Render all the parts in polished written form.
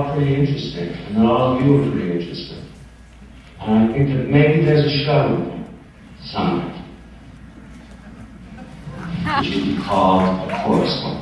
are pretty interesting, and that all of you are pretty interesting. And I think that maybe there's a show someday. It should be called A Chorus One.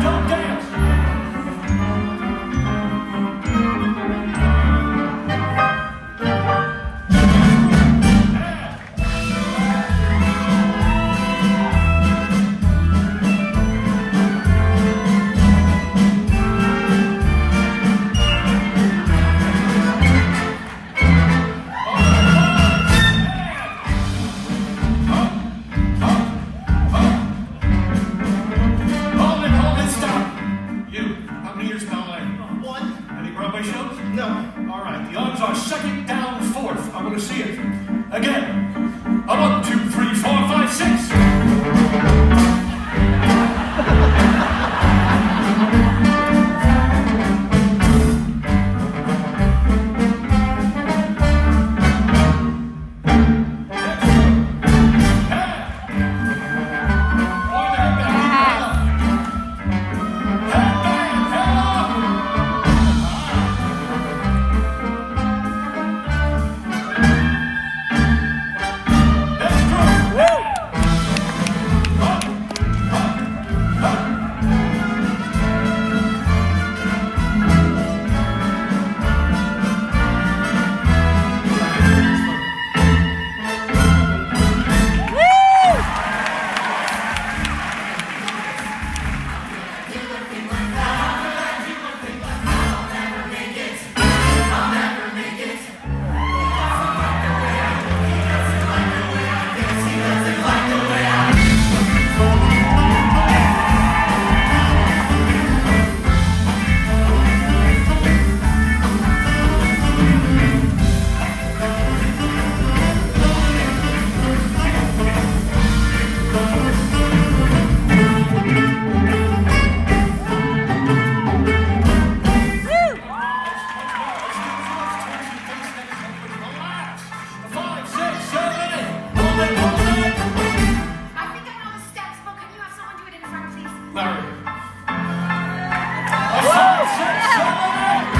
Don't dance. Larry. A 5, 6, 7, 8.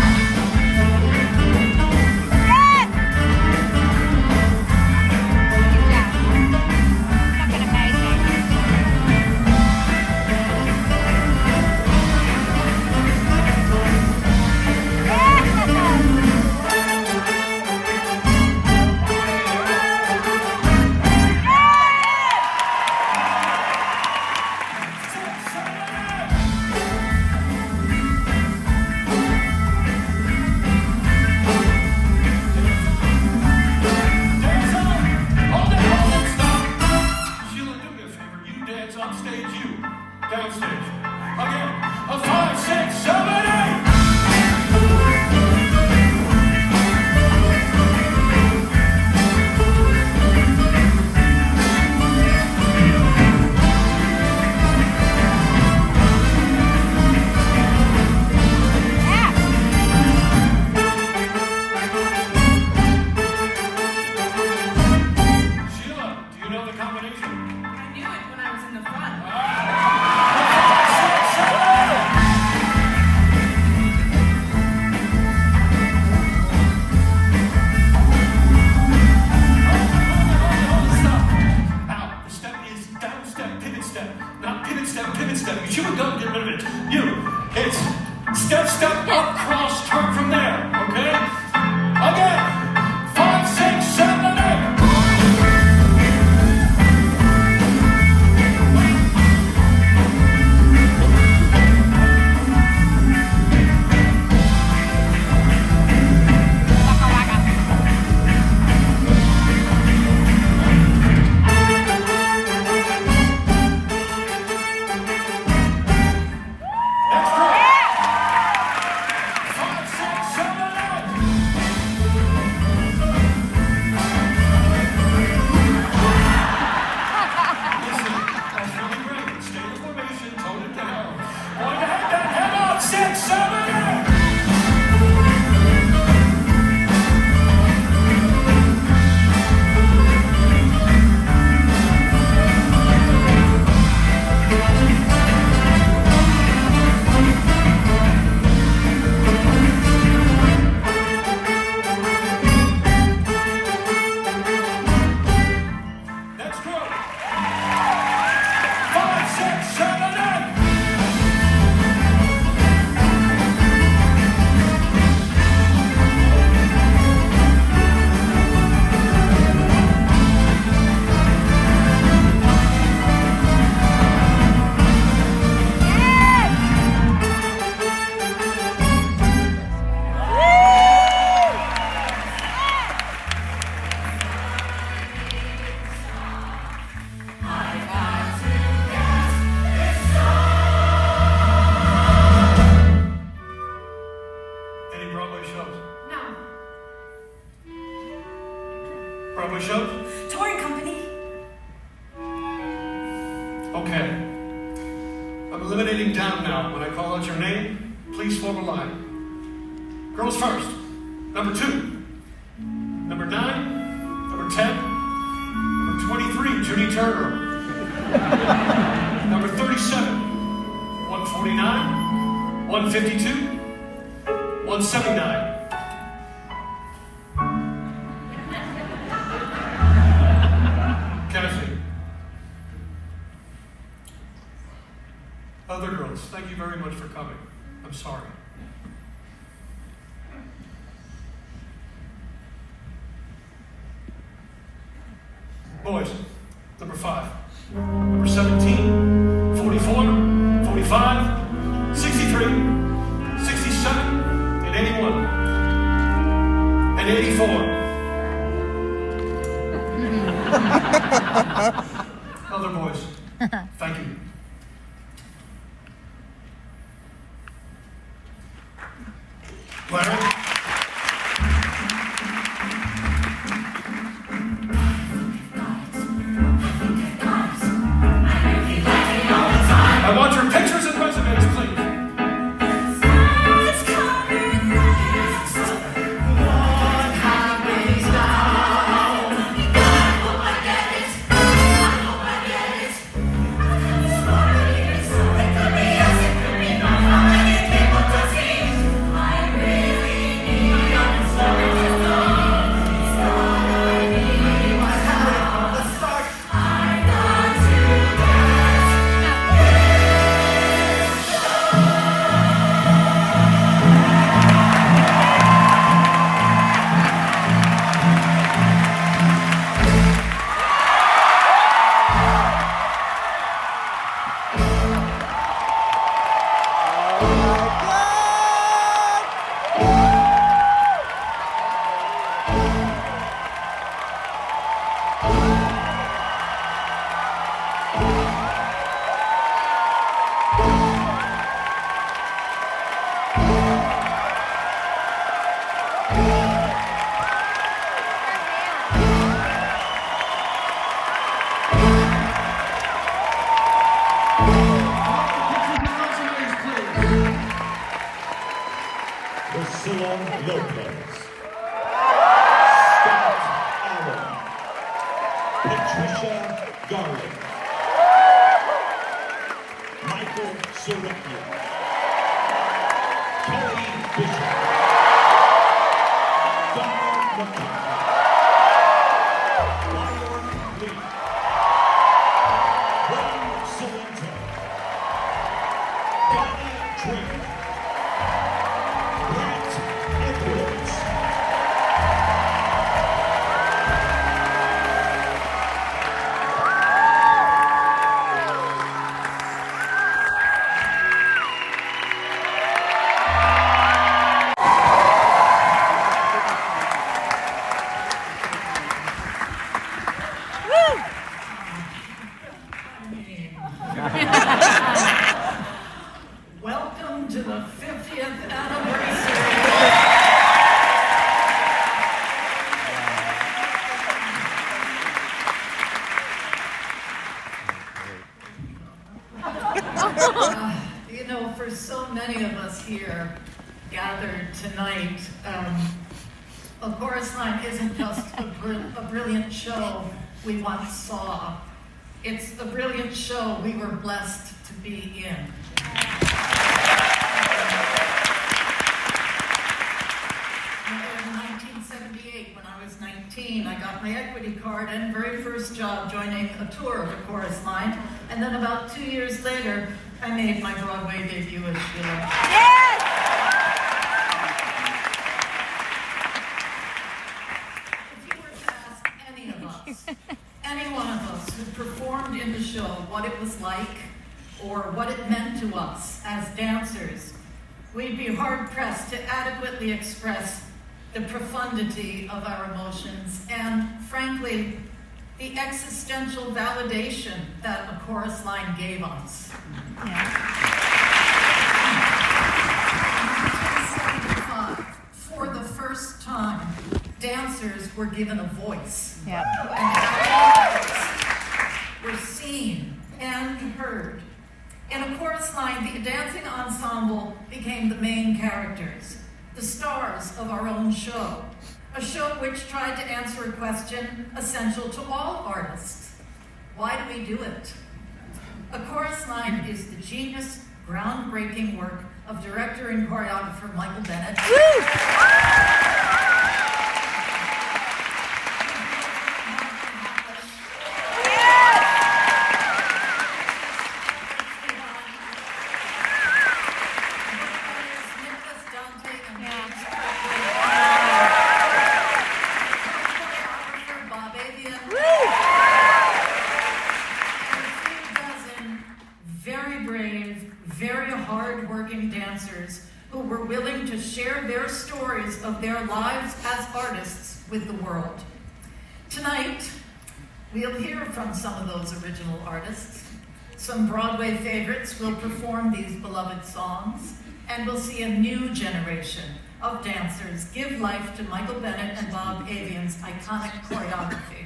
Broadway shows? Touring company. Okay. I'm eliminating down now. When I call out your name, please form a line. Girls first. Number 2. Number 9. Number 10. Number 23, Judy Turner. Number 37. 149. 152. 179. Kennedy. Other girls, thank you very much for coming. I'm sorry. Boys, number 5. Number 17, 44, 45, 63, 67, and 81. And 84. Other boys, thank you. Larry? Angela Lopez, Scott Allen, Patricia Garland, Michael Zarecki, Kelly Bishop, Donna McCarthy, Byron Lee, Wayne Salento, Donna Drake, Brett Edwards, Welcome to the 50th anniversary. You know, for so many of us here gathered tonight, A Chorus Line isn't just a brilliant show we once saw. It's a brilliant show we were blessed to be in. In 1978, when I was 19, I got my equity card and very first job joining a tour of A Chorus Line. And then about 2 years later, I made my Broadway debut as Sheila. If you were to ask any of us, any one of us who performed in the show what it was like or what it meant to us as dancers, we'd be hard-pressed to adequately express the profundity of our emotions and, frankly, the existential validation that A Chorus Line gave us. In 1975, for the first time, dancers were given a voice. And our lives were seen and heard. In A Chorus Line, the dancing ensemble became the main characters, the stars of our own show. A show which tried to answer a question essential to all artists. Why do we do it? A Chorus Line is the genius, groundbreaking work of director and choreographer Michael Bennett. Who were willing to share their stories of their lives as artists with the world. Tonight, we'll hear from some of those original artists. Some Broadway favorites will perform these beloved songs, and we'll see a new generation of dancers give life to Michael Bennett and Bob Avian's iconic choreography.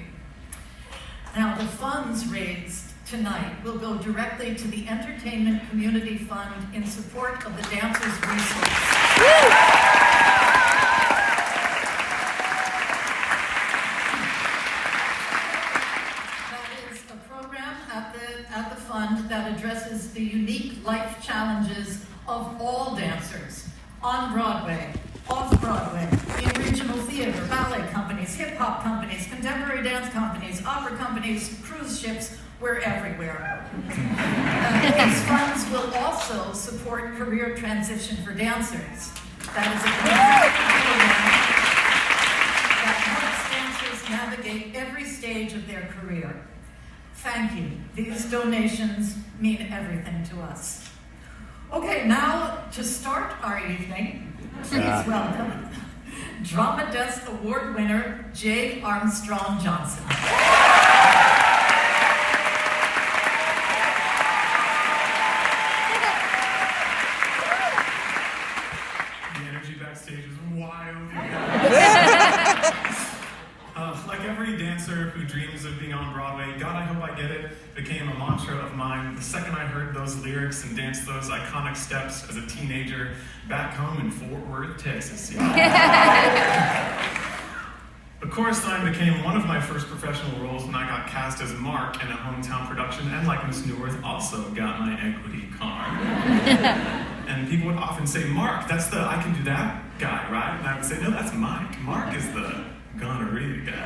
Now, the funds raised tonight will go directly to the Entertainment Community Fund in support of the Dancers Resource. That is a program at the fund that addresses the unique life challenges of all dancers on Broadway, off Broadway, in regional theater, ballet companies, hip-hop companies, contemporary dance companies, opera companies, cruise ships. We're everywhere. These funds will also support career transition for dancers. That is a program that helps dancers navigate every stage of their career. Thank you. These donations mean everything to us. Okay, now to start our evening, please welcome Drama Desk Award winner J. Armstrong Johnson. Backstage is wild. Like every dancer who dreams of being on Broadway, God, I hope I get it, became a mantra of mine the second I heard those lyrics and danced those iconic steps as a teenager back home in Fort Worth, Texas. The chorus line became one of my first professional roles when I got cast as Mark in a hometown production, and like Miss Newworth, also got my equity card. And people would often say, Mark, that's the I can do that guy, right? And I would say, no, that's Mike. Mark is the gonorrhea guy.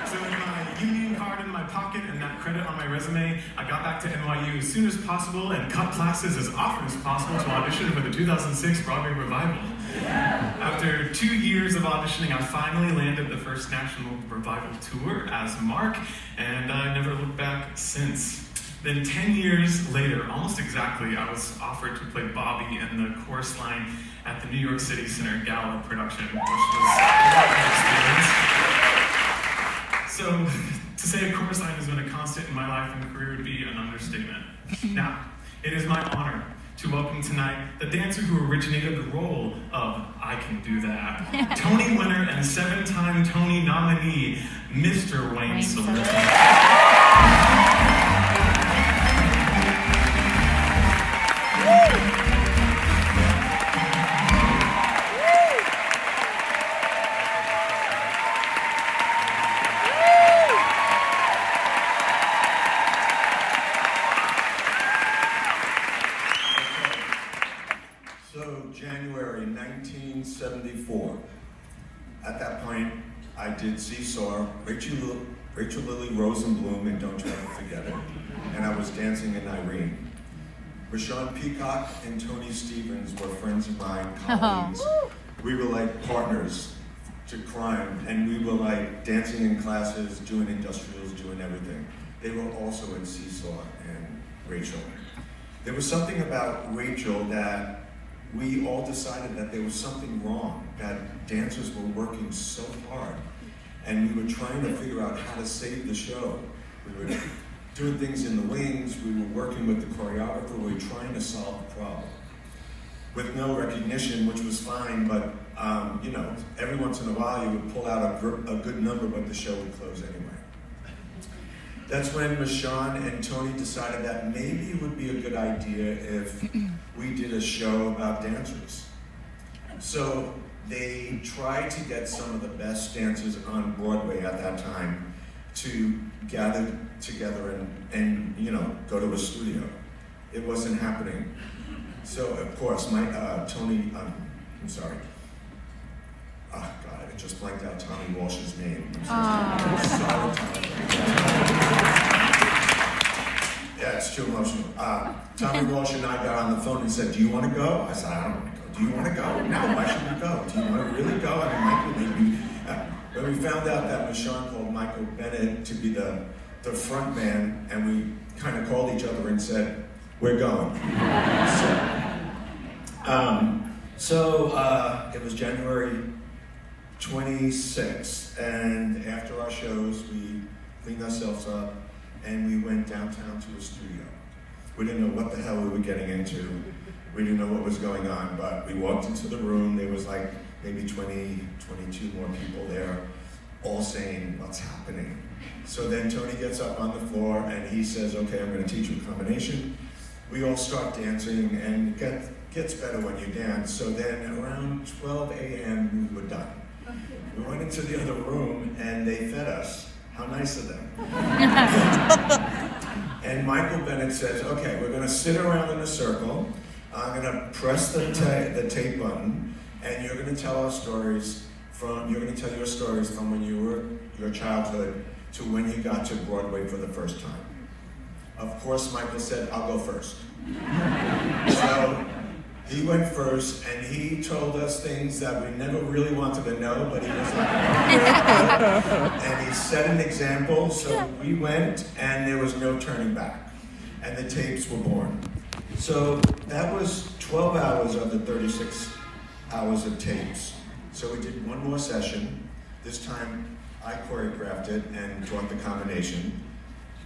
So with my union card in my pocket and that credit on my resume, I got back to NYU as soon as possible and cut classes as often as possible to audition for the 2006 Broadway revival. After 2 years of auditioning, I finally landed the first national revival tour as Mark, and I never looked back since. Then 10 years later, almost exactly, I was offered to play Bobby in the chorus line at the New York City Center Gala production, which was a experience. So, to say a chorus line has been a constant in my life and career would be an understatement. Now, it is my honor to welcome tonight the dancer who originated the role of I Can Do That, Tony winner and 7-time Tony nominee, Mr. Wayne Sylvester. So, January 1974. At that point, I did Seesaw, Rachel Lily Rosenblum, and Don't Try to Forget It. And I was dancing in Irene. Rashawn Peacock and Tony Stevens were friends of mine, colleagues. We were like partners to crime, and we were like dancing in classes, doing industrials, doing everything. They were also in Seesaw and Rachel. There was something about Rachel that we all decided that there was something wrong, that dancers were working so hard, and we were trying to figure out how to save the show. We were doing things in the wings, we were working with the choreographer, we were trying to solve the problem. With no recognition, which was fine, but you know, every once in a while you would pull out a good number, but the show would close anyway. That's when Rashawn and Tony decided that maybe it would be a good idea if we did a show about dancers. So they tried to get some of the best dancers on Broadway at that time to gather together and you know, go to a studio. It wasn't happening. So of course, Tony, I'm sorry. Oh God, I just blanked out Tommy Walsh's name. I'm sorry, Tommy. Yeah, it's too emotional. Tommy Walsh and I got on the phone and said, do you want to go? I said, I don't want to go. Do you want to go? No, why should we go? Do you want to really go? I mean, Michael maybe. When we found out that Rashawn called Michael Bennett to be the front man, and we kind of called each other and said, we're going. So it was January 26th, and after our shows, we cleaned ourselves up, and we went downtown to a studio. We didn't know what the hell we were getting into. We didn't know what was going on, but we walked into the room. There was like maybe 20, 22 more people there, all saying, what's happening? So then Tony gets up on the floor and he says, okay, I'm gonna teach you a combination. We all start dancing, and it gets better when you dance. So then around 12 a.m. we were done. We went into the other room and they fed us. How nice of them. And Michael Bennett says, okay, we're gonna sit around in a circle. I'm gonna press the tape button, and you're gonna tell our stories you're gonna tell your stories from when you were your childhood to when you got to Broadway for the first time. Of course, Michael said, I'll go first. So he went first, and he told us things that we never really wanted to know, but he was like, and he set an example, so we went, and there was no turning back, and the tapes were born. So that was 12 hours of the 36 hours of tapes. So we did one more session. This time, I choreographed it and taught the combination.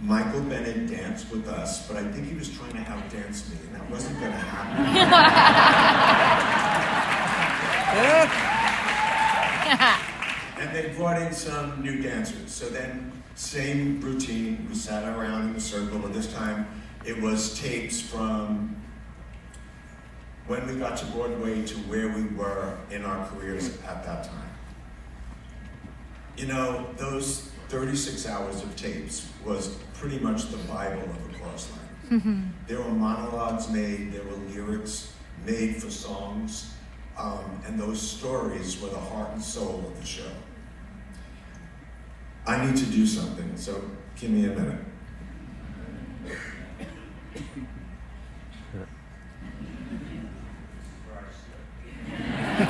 Michael Bennett danced with us, but I think he was trying to outdance me, and that wasn't going to happen. And they brought in some new dancers. So then, same routine. We sat around in a circle, but this time it was tapes from when we got to Broadway to where we were in our careers at that time. You know, those 36 hours of tapes was pretty much the Bible of a chorus line. There were monologues made, there were lyrics made for songs, and those stories were the heart and soul of the show. I need to do something, so give me a minute. I'm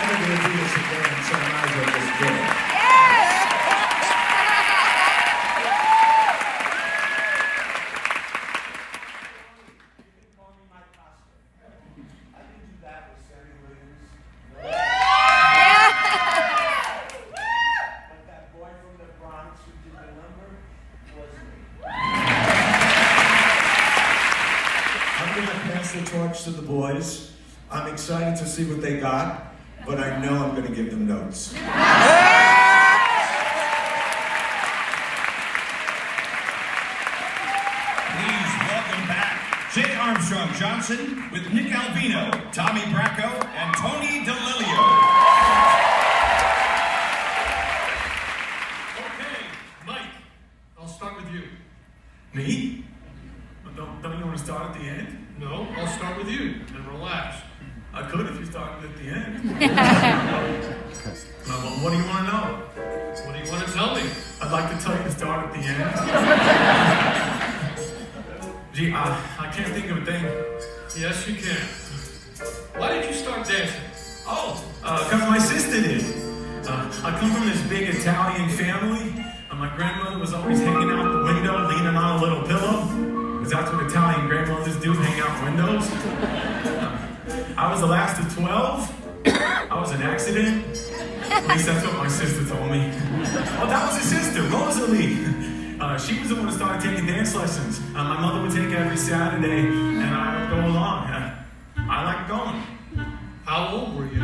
never going to do this again, so I might as well just do it. The torch to the boys. I'm excited to see what they got, but I know I'm going to give them notes. Please welcome back Jay Armstrong Johnson with Nick Alvino, Tommy Bracco, and Tony DeLilio. Okay, Mike, I'll start with you. Me? Don't you want to start at the end? No, I'll start with you, and relax. I could if you started at the end. Well, what do you want to know? What do you want to tell me? I'd like to tell you to start at the end. Gee, I can't think of a thing. Yes, you can. Why did you start dancing? Oh, because my sister did. I come from this big Italian family, and my grandmother was always hanging out the window, leaning on a little pillow. Because that's what Italian grandmothers do, hang out windows. I was the last of 12. I was an accident. At least that's what my sister told me. Oh, that was her sister, Rosalie. She was the one who started taking dance lessons. My mother would take it every Saturday, and I would go along. I liked going. How old were you?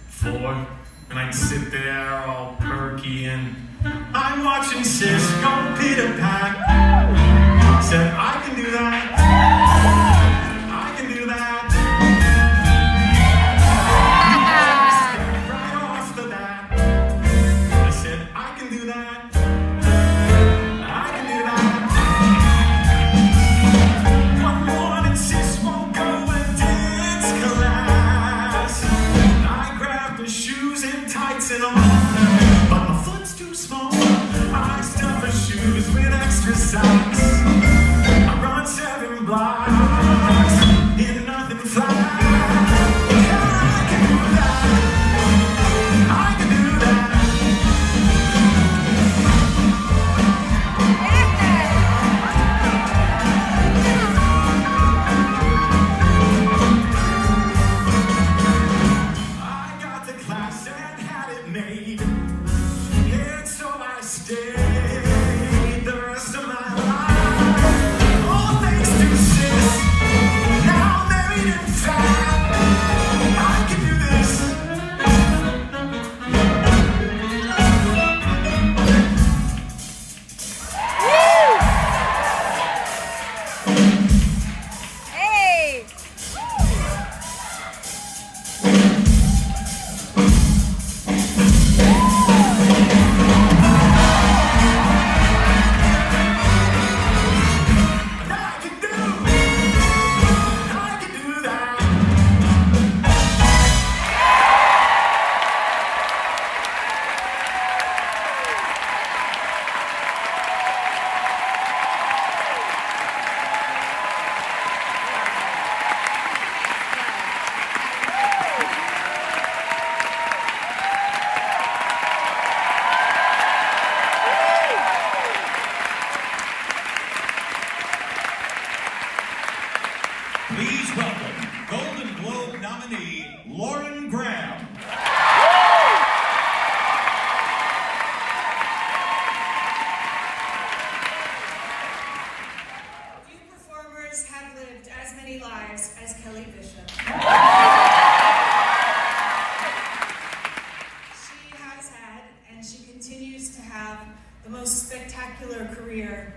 4. And I'd sit there all perky and I'm watching Cisco pitter-pat. Said, I can do that. I can do that. Step right off the bat. I said, I can do that. I can do that. One morning, Sis won't go and dance class. I grabbed her shoes and tights and all, but my foot's too small. I stuff her shoes with extra socks. I run 7 blocks in nothing flat. I can do that. I can do that. I got the class and had it made, and so I stayed the rest of my life. have the most spectacular career.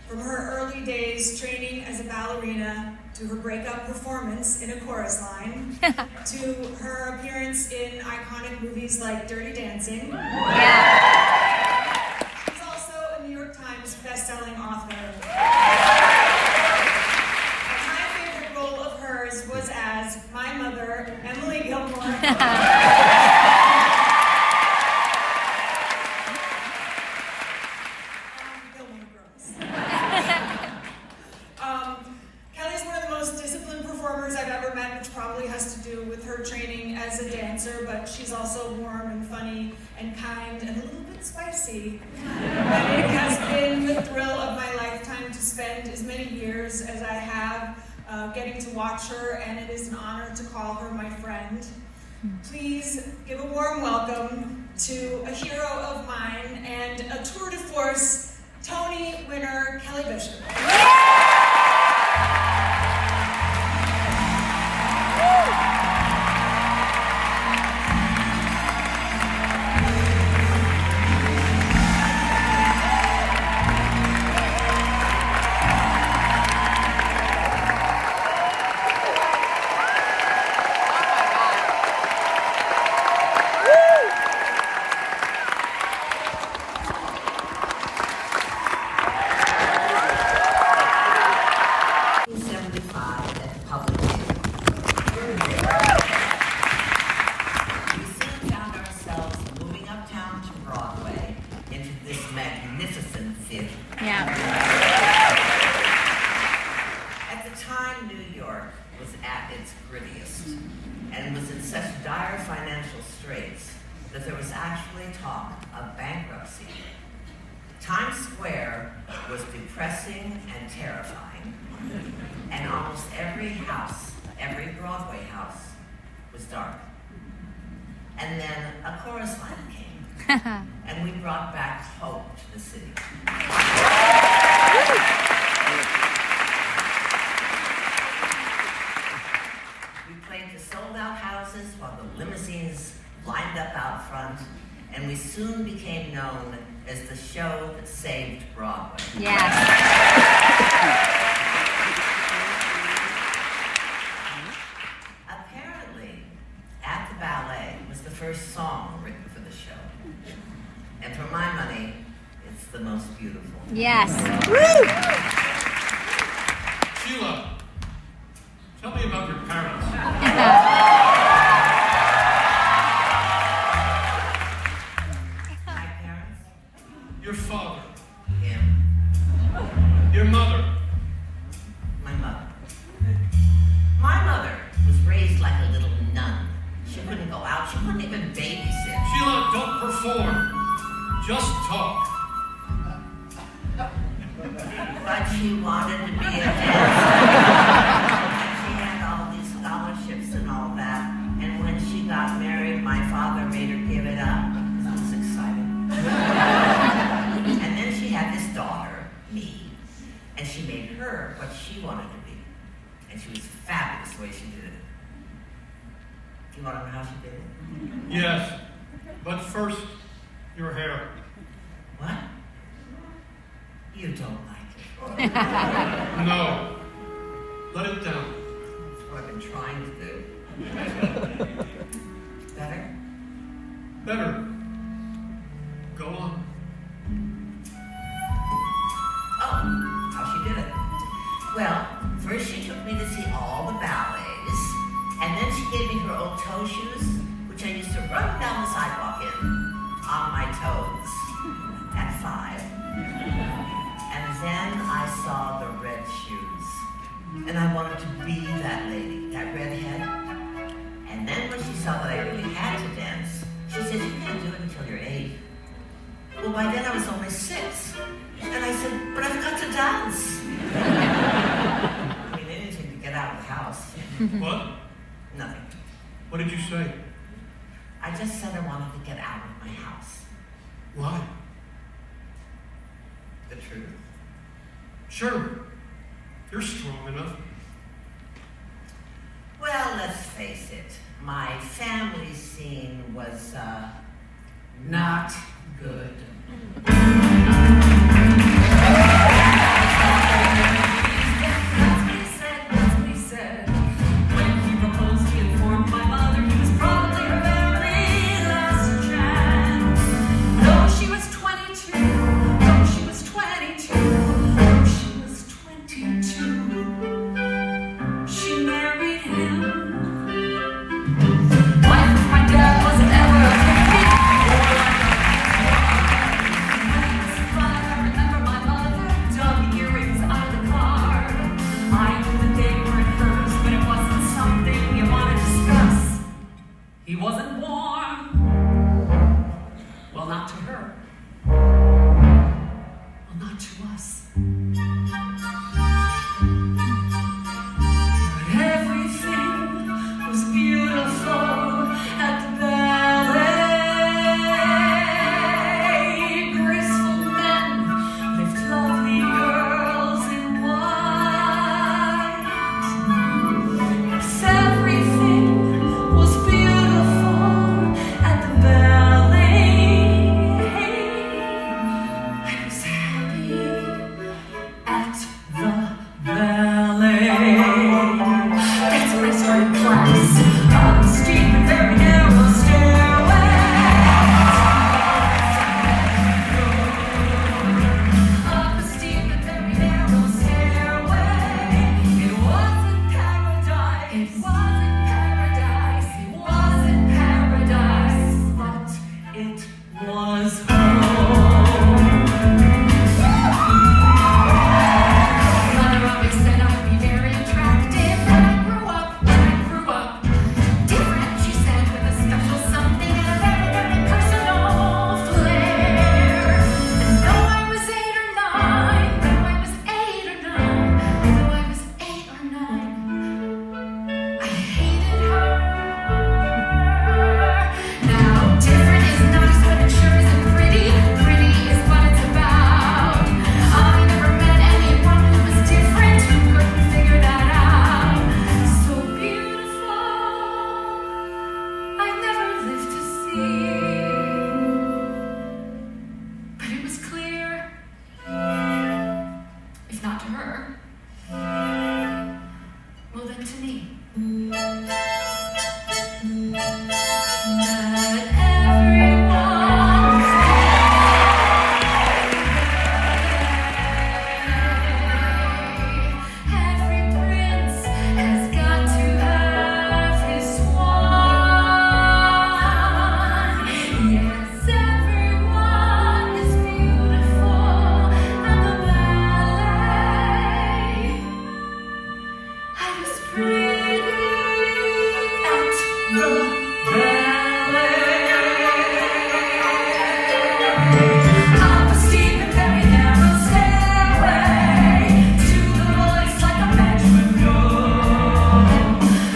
From her early days training as a ballerina, to her breakout performance in a chorus line, to her appearance in iconic movies like Dirty Dancing. Yeah. She's also a New York Times best-selling author. My favorite role of hers was as my mother, Emily Gilmore. Kelly's one of the most disciplined performers I've ever met, which probably has to do with her training as a dancer, but she's also warm and funny and kind and a little bit spicy. And it has been the thrill of my lifetime to spend as many years as I have getting to watch her, and it is an honor to call her my friend. Please give a warm welcome to a hero of mine and a tour de force Tony winner, Kelly Bishop. At the time, New York was at its grittiest and was in such dire financial straits that there was actually talk of bankruptcy. Times Square was depressing and terrifying, and almost every house, every Broadway house, was dark. And then a chorus line came, and we brought back hope to the city. We played to sold-out houses while the limousines lined up out front, and we soon became known as the show that saved Broadway. Yes. Apparently, At the Ballet was the first song written for the show. And for my money, it's the most beautiful. Yes. Sheila, tell me about your parents. My parents? Your father. Him. Your mother. My mother. My mother was raised like a little nun. She couldn't go out. She couldn't even babysit. Sheila, don't perform. Just talk. But she wanted to be a dancer. And she had all these scholarships and all that. And when she got married, my father made her give it up. It was exciting. And then she had this daughter, me. And she made her what she wanted to be. And she was fabulous the way she did it. Do you want to know how she did it? Yes. But first, your hair. What? You don't like it. No. Let it down. That's what I've been trying to do. Better? Better. Go on. Oh, how she did it. Well, first she took me to see all the ballets, and then she gave me her old toe shoes, which I used to run down the sidewalk in, on my toes, at 5. And then I saw the red shoes, and I wanted to be that lady, that redhead. And then when she saw that I really had to dance, she said, you can't do it until you're 8. Well, by then I was only 6. And I said, but I've got to dance. I mean, anything to get out of the house. What? Nothing. What did you say? I just said I wanted to get out of my house. Why? The truth. Sure. You're strong enough. Well, let's face it. My family scene was, not good. not to her. Well, not to us. Everything was beautiful at the ballet. Graceful men lift lovely girls in white. Yes, everything was beautiful at the ballet. I was happy at the ballet. That's when I started class. Up the steep and very narrow stairway. Up the steep and very narrow stairway. It wasn't paradise. It wasn't paradise. It wasn't paradise. But it was home. Mother always said I would be very attractive when I grew up. Different, she said, with a special something and a very, very personal flair. And though I was 8 or 9, though I was 8 or 9, I hated her. Now, different is nice, but it sure isn't pretty. Pretty is what it's about. I never met anyone who was different, who couldn't figure that out. So beautiful, I never lived to see. But it was clear, if not to her, well then to me. That everyone every prince has got to have his swan. Yes, everyone is beautiful at the ballet. I was pretty at the ballet. Up a steep and very narrow stairway to the voice like a metronome.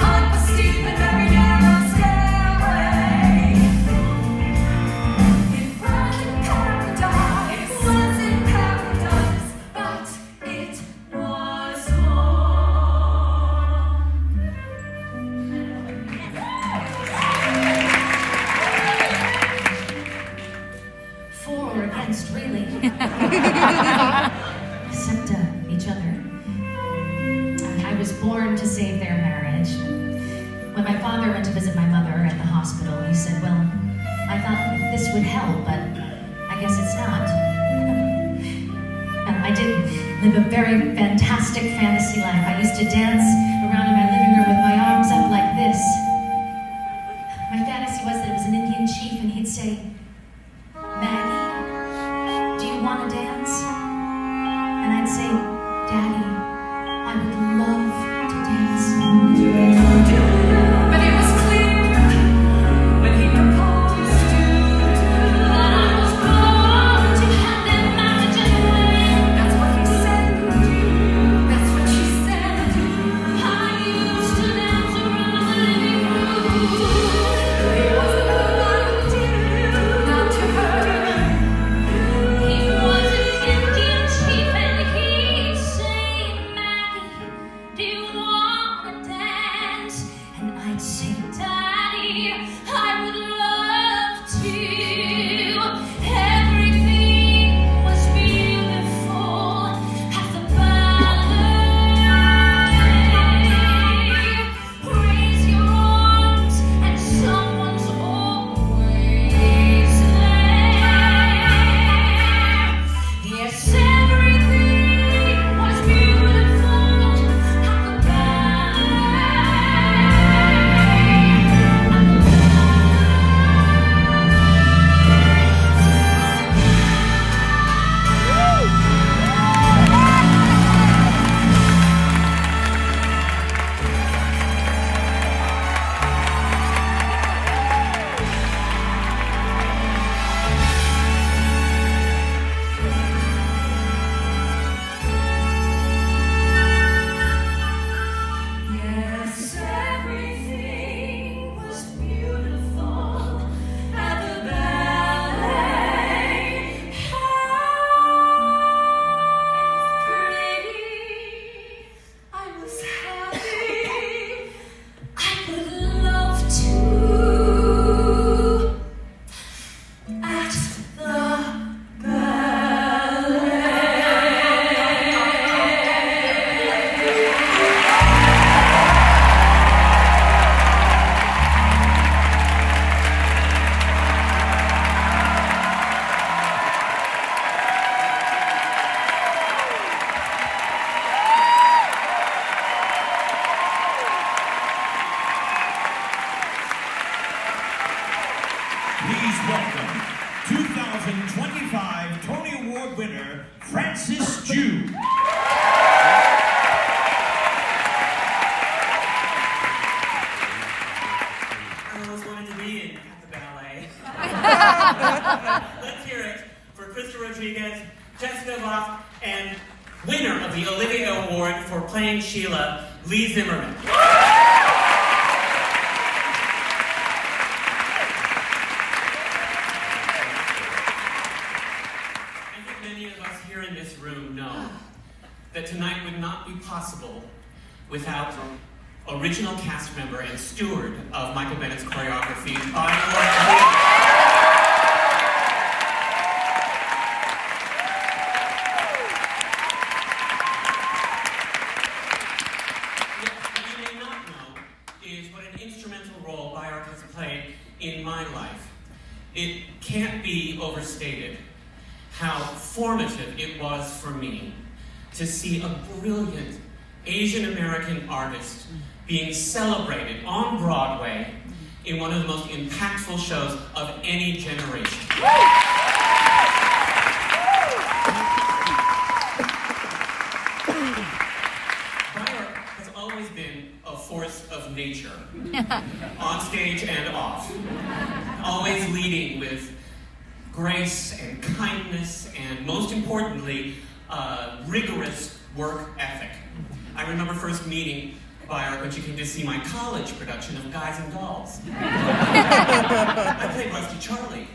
Up a steep and very narrow stairway. It wasn't paradise. It wasn't paradise, but it was home. 4 or against, really. Except each other. I was born to save their marriage. When my father went to visit my mother at the hospital, he said, well, I thought this would help, but I guess it's not. I did live a very fantastic fantasy life. I used to dance around in my living room with my arms up like this. My fantasy was that it was an Indian chief and he'd say, Maggie, do you want to dance? And I'd say, Daddy, I would love to dance. But it was clear when he proposed that I was going to hand them back to Jane. That's what he said. That's what she said. I used to dance around the living room. It wasn't what I did, not to her. He wasn't 2025 Tony Award winner, Francis Jew. I always wanted to be in at the ballet. Let's hear it for Krista Rodriguez, Jessica Voss, and winner of the Olivia Award for playing Sheila, Lee Zimmerman. I think many of us here in this room know that tonight would not be possible without original cast member and steward of Michael Bennett's choreography, Bayor Lee. What you may not know is what an instrumental role Bayor has played in my life. It can't be overstated how formative it was for me to see a brilliant Asian American artist being celebrated on Broadway in one of the most impactful shows of any generation. Bayor has always been a force of nature, on stage and off, always leading with grace and kindness and, most importantly, rigorous work ethic. I remember first meeting Bayor when she came to see my college production of Guys and Dolls. I played Rusty Charlie.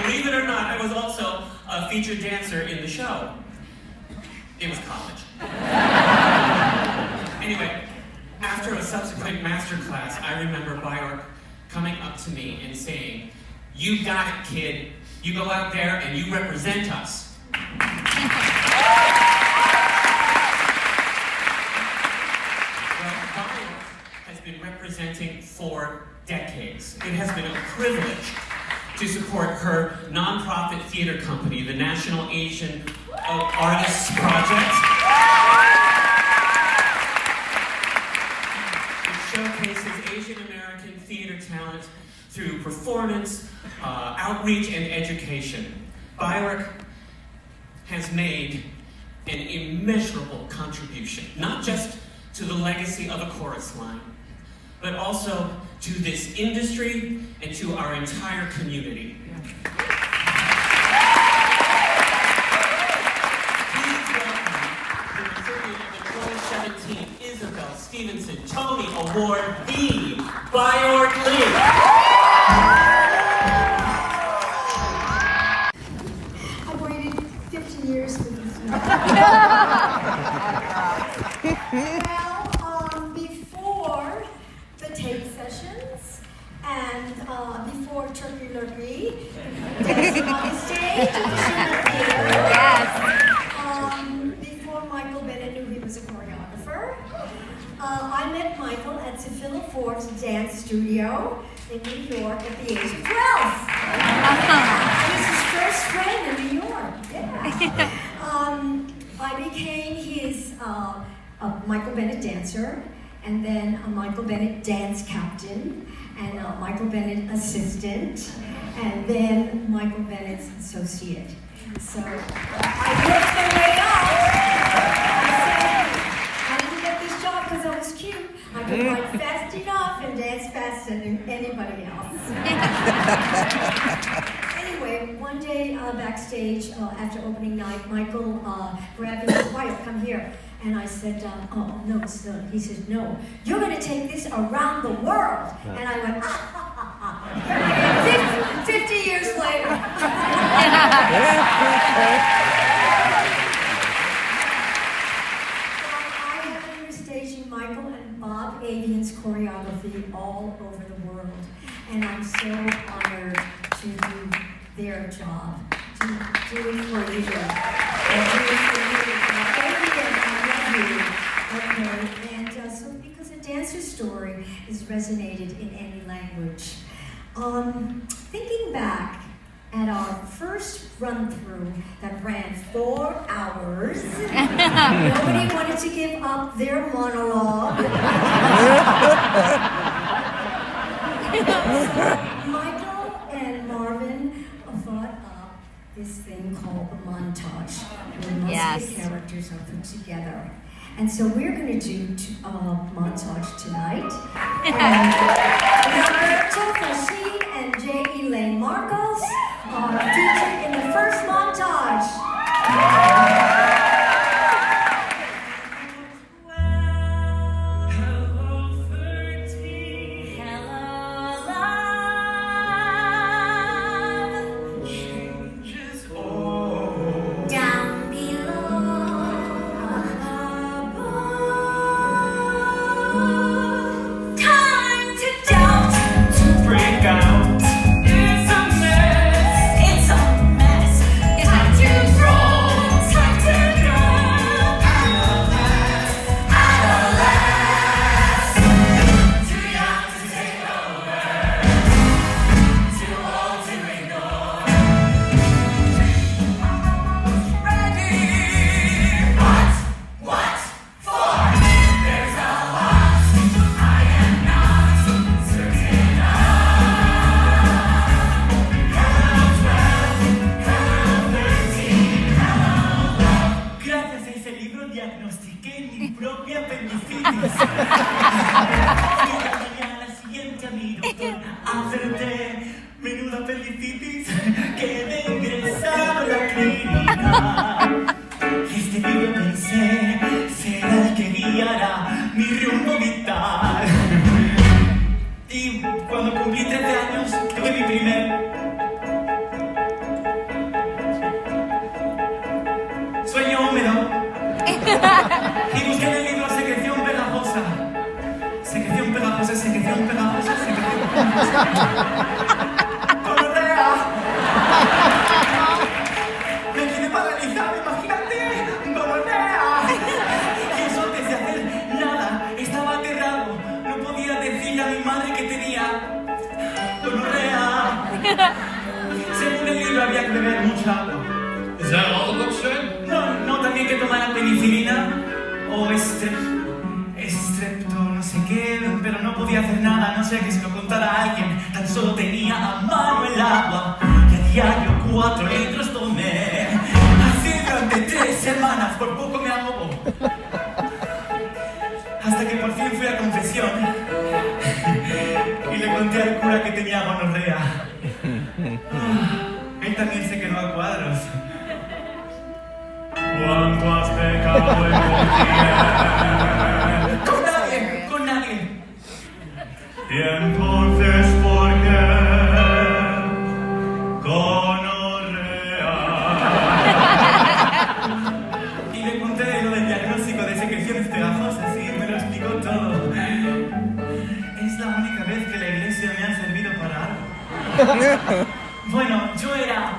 Believe it or not, I was also a featured dancer in the show. It was college. Anyway, after a subsequent master class, I remember Bayor coming up to me and saying, "You got it, kid. You go out there and you represent us." Has been representing for decades. It has been a privilege to support her nonprofit theater company, the National Asian Artists Project. It showcases Asian American theater talent through performance, outreach, and education. Bayor has made an immeasurable contribution, not just to the legacy of a chorus line, but also to this industry and to our entire community. Please welcome the recipient of the 2017 Isabel Stevenson Tony Award-winning Bayor Lee. I've waited 50 years for this. Well, before the tape sessions and before Turkey Lurkey, dancing on the stage at the Schindler Theater. Yes. Before Michael Bennett knew he was a choreographer, I met Michael at Sophia Ford's dance studio in New York at the age of 12. I was his first friend in New York. Yeah. I became his Michael Bennett dancer, and then a Michael Bennett dance captain, and a Michael Bennett assistant, and then Michael Bennett's associate. So I worked my way up. I didn't get this job because I was cute. I could run fast enough and dance faster than anybody else. Anyway, one day backstage after opening night, Michael grabbed me and said, "Wyatt, come here." And I said, "Oh, no, sir." He said, "No, you're going to take this around the world." And I went, "Ah, ha, ha, ha." 50 years later. I have been staging Michael and Bob Avian's choreography all over the world. And I'm so honored to do their job, to do it for you. Okay, and so because a dancer's story is resonated in any language. Thinking back at our first run-through that ran 4 hours, nobody wanted to give up their monologue. Michael and Mark this thing called a montage, where most of the characters are put together. And so we're going to do a montage tonight. And Roberto Fasci and J. Elaine Marcos are featured in the first montage. Según el libro había que beber mucha agua. Is that all the book said? No, también que tomara penicilina o estrepto, no sé qué, pero no podía hacer nada, no sé que se lo contara a alguien. Tan solo tenía a mano el agua y a diario 4 litros tomé. Así durante 3 semanas, por poco me ahogo. Hasta que por fin fui a confesión y le conté al cura que tenía gonorrea. Él también se quedó a cuadros. ¿Cuánto has pecado en el Con nadie. Y entonces, ¿por qué? Gonorrea. Y le conté lo del diagnóstico de secreciones pegajosas y me lo explicó todo. Es la única vez que la iglesia me ha servido para algo. Bueno, yo era...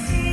Feel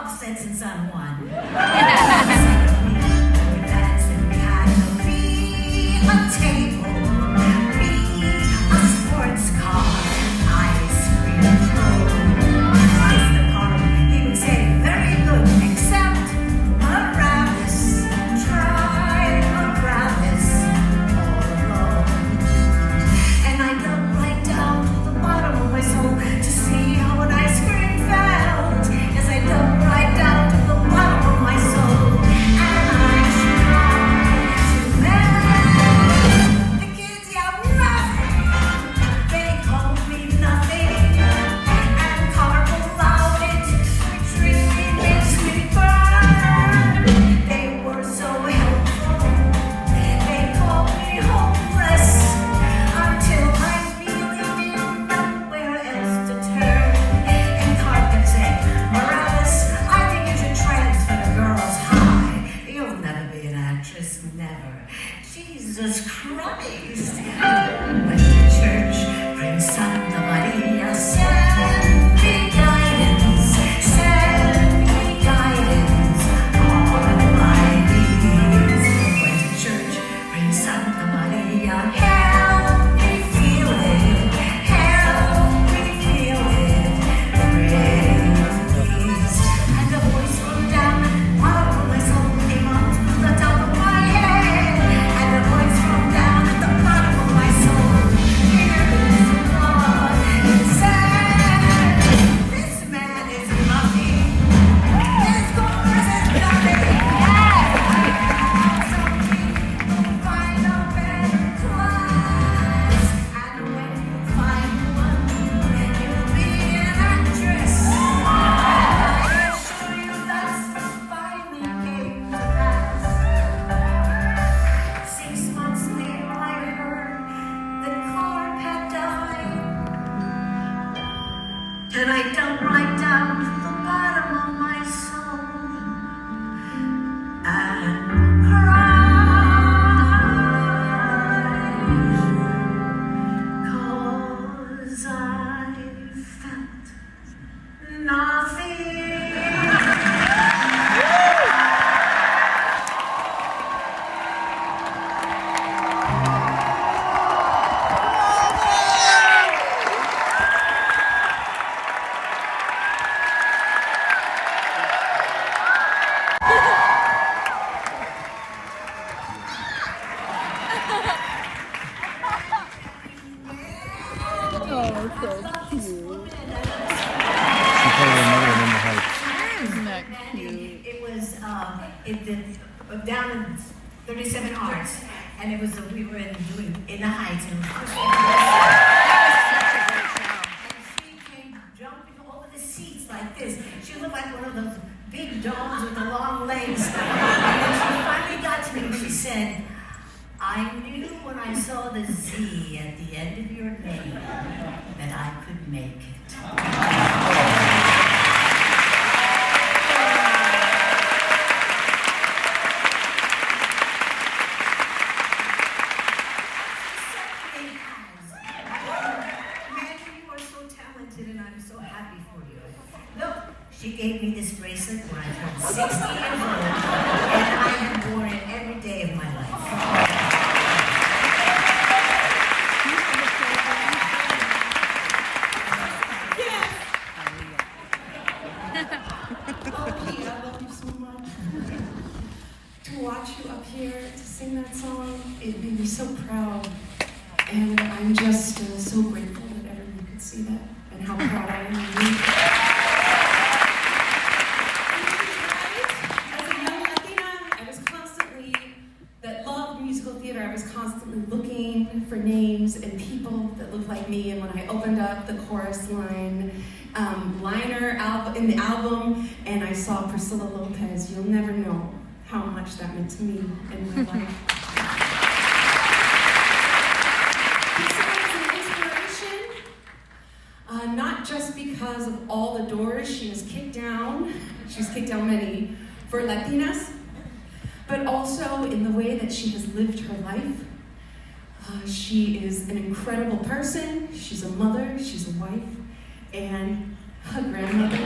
offsets in San Juan. That's a canopy, a table, me, a sports car, ice cream cone. Mr. Carl, he would say, very good, except Aramis. Try Aramis all alone. And I dug right down to the bottom of my soul to see how an ice cream felt. As I dug right down to the bottom of my soul, and I tried to melt. The kids yelled nothing. They told me nothing. And Carl allowed it, which really makes me burn. They were so helpful. They called me hopeless until I really knew nowhere else to turn. And Carl kept saying, Morales, I think you should transfer to Girls High. You'll never be an actress, never. Jesus Christ. Went to church, bring Santa Maria, send me guidance, send me guidance on my knees. Went to church, bring Santa Maria, help me feel it, help me feel it, please. And the voice from down, bottom of my soul came up to the top of my head. And the voice from down at the bottom of my soul, here is God, and said, this man is nothing, this chorus is nothing. Something will find a better class, and when you find one, you'll be an actress. I assure you that's finally came to pass. 6 months later, I heard that Clark had died, and I dug right down to the bottom of my soul and cried, 'cause I felt nothing. It was down in 37 Arts, and it was we were in the Heights, and of course, and she came jumping over the seats like this. She looked like one of those big dogs with the long legs. And she finally got to me and she said, I knew when I saw the Z at the end of your name that I could make it. And I'm so happy for you. Look, she gave me this bracelet when I turned 60 years old, and I have worn it every day of my life. Oh, Pete, I love you so much. To watch you up here, to sing that song, it made me so proud. And I'm just so grateful that everyone could see that and how proud I am of you. As a young Latina, I was constantly, that loved musical theater, I was constantly looking for names and people that looked like me. And when I opened up the chorus line, liner in the album, and I saw Priscilla Lopez, you'll never know how much that meant to me in my life. Not just because of all the doors she has kicked down, she's kicked down many for Latinas, but also in the way that she has lived her life. She is an incredible person, she's a mother, she's a wife, and a grandmother.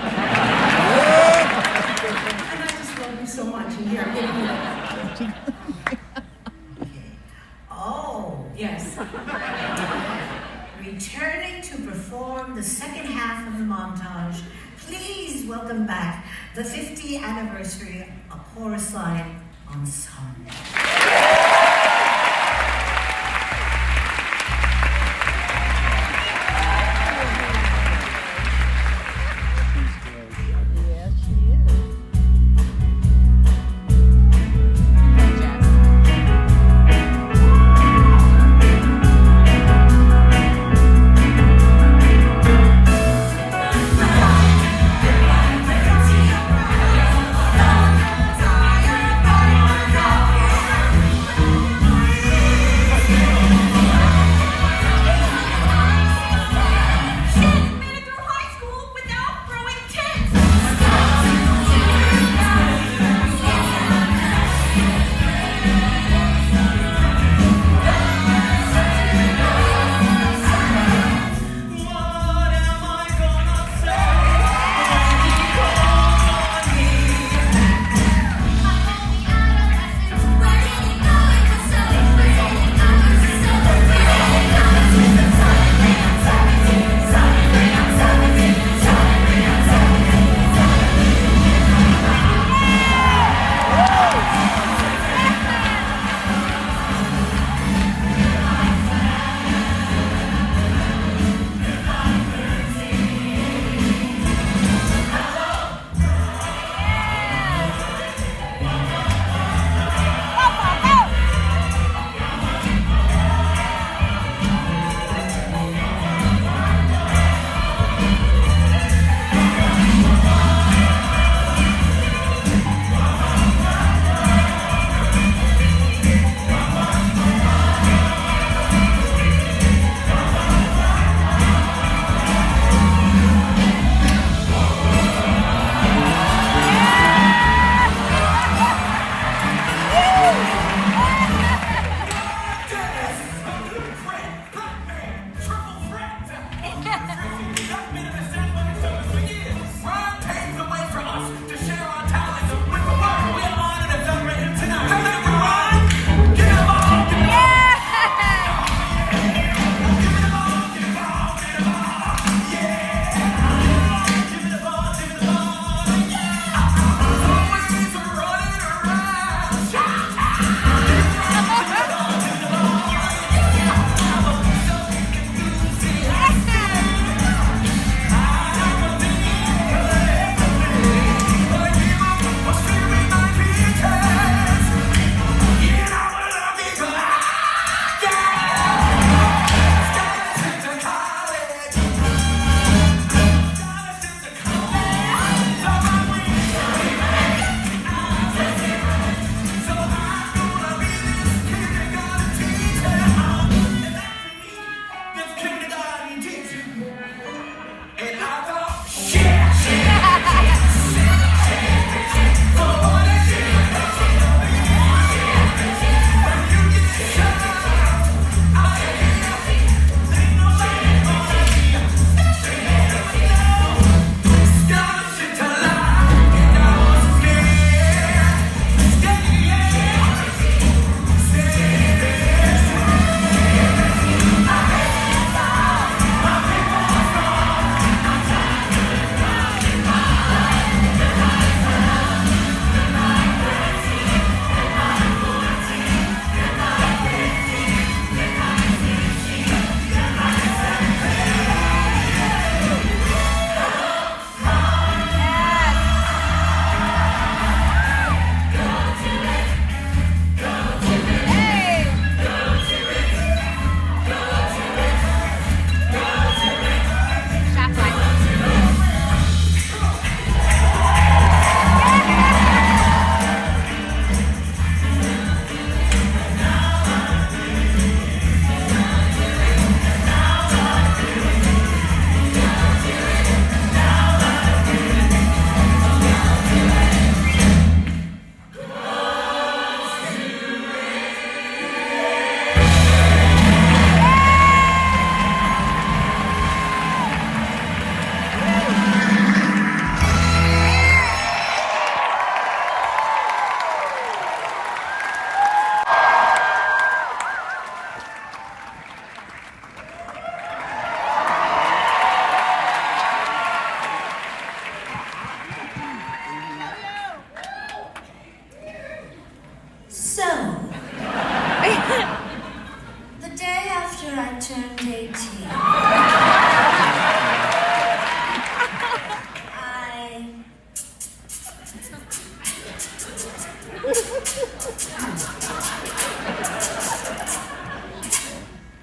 50th anniversary of Chorus Line Ensemble. Thank you.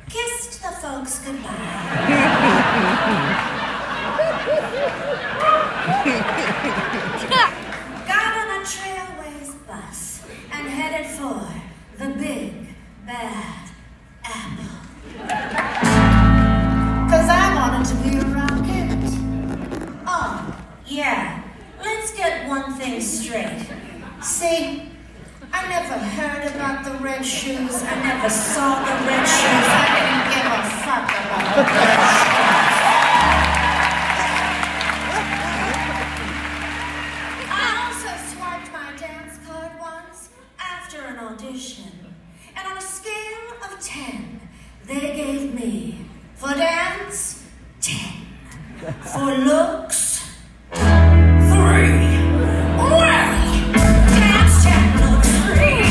Kissed the folks goodbye. Got on a Trailways bus and headed for the big bad apple. 'Cause I wanted to be a rocket. Oh, yeah. Let's get one thing straight. See, I never heard about the red shoes. I never saw the red shoes. I didn't give a fuck about the red shoes. I also swiped my dance card once after an audition. And on a scale of 10, they gave me, for dance, 10. For looks, 3. Well, dance 10 looks 3.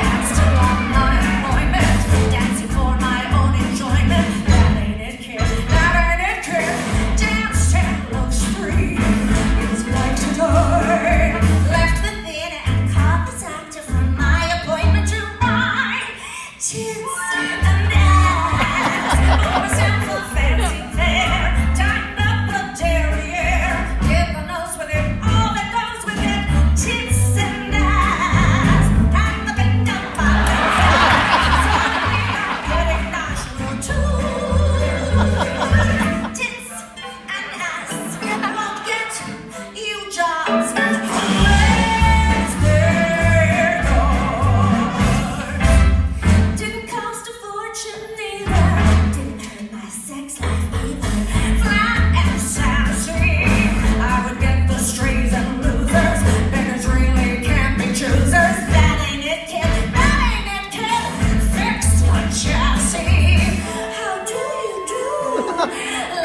I'm still on unemployment, dancing for my own enjoyment. That ain't it, kid. That ain't it, kid. Dance 10 looks 3. It was like today. Left the theater and caught this actor for my appointment to ride. Tits and ass. Oh, a simple fancy fair. Tightened up the derriere. Get the nose with it, all that goes with it. Tits and ass. And the big dumb body. Suddenly I'm getting national too. Tits and ass won't get you jobs. Let's get on. Didn't cost a fortune either. Didn't hurt my sex life either. Flat and sassy. I would get the strays and losers. Beggars really can't be choosers. That ain't it, kid. That ain't it, kid. Fixed the chassis. How do you do?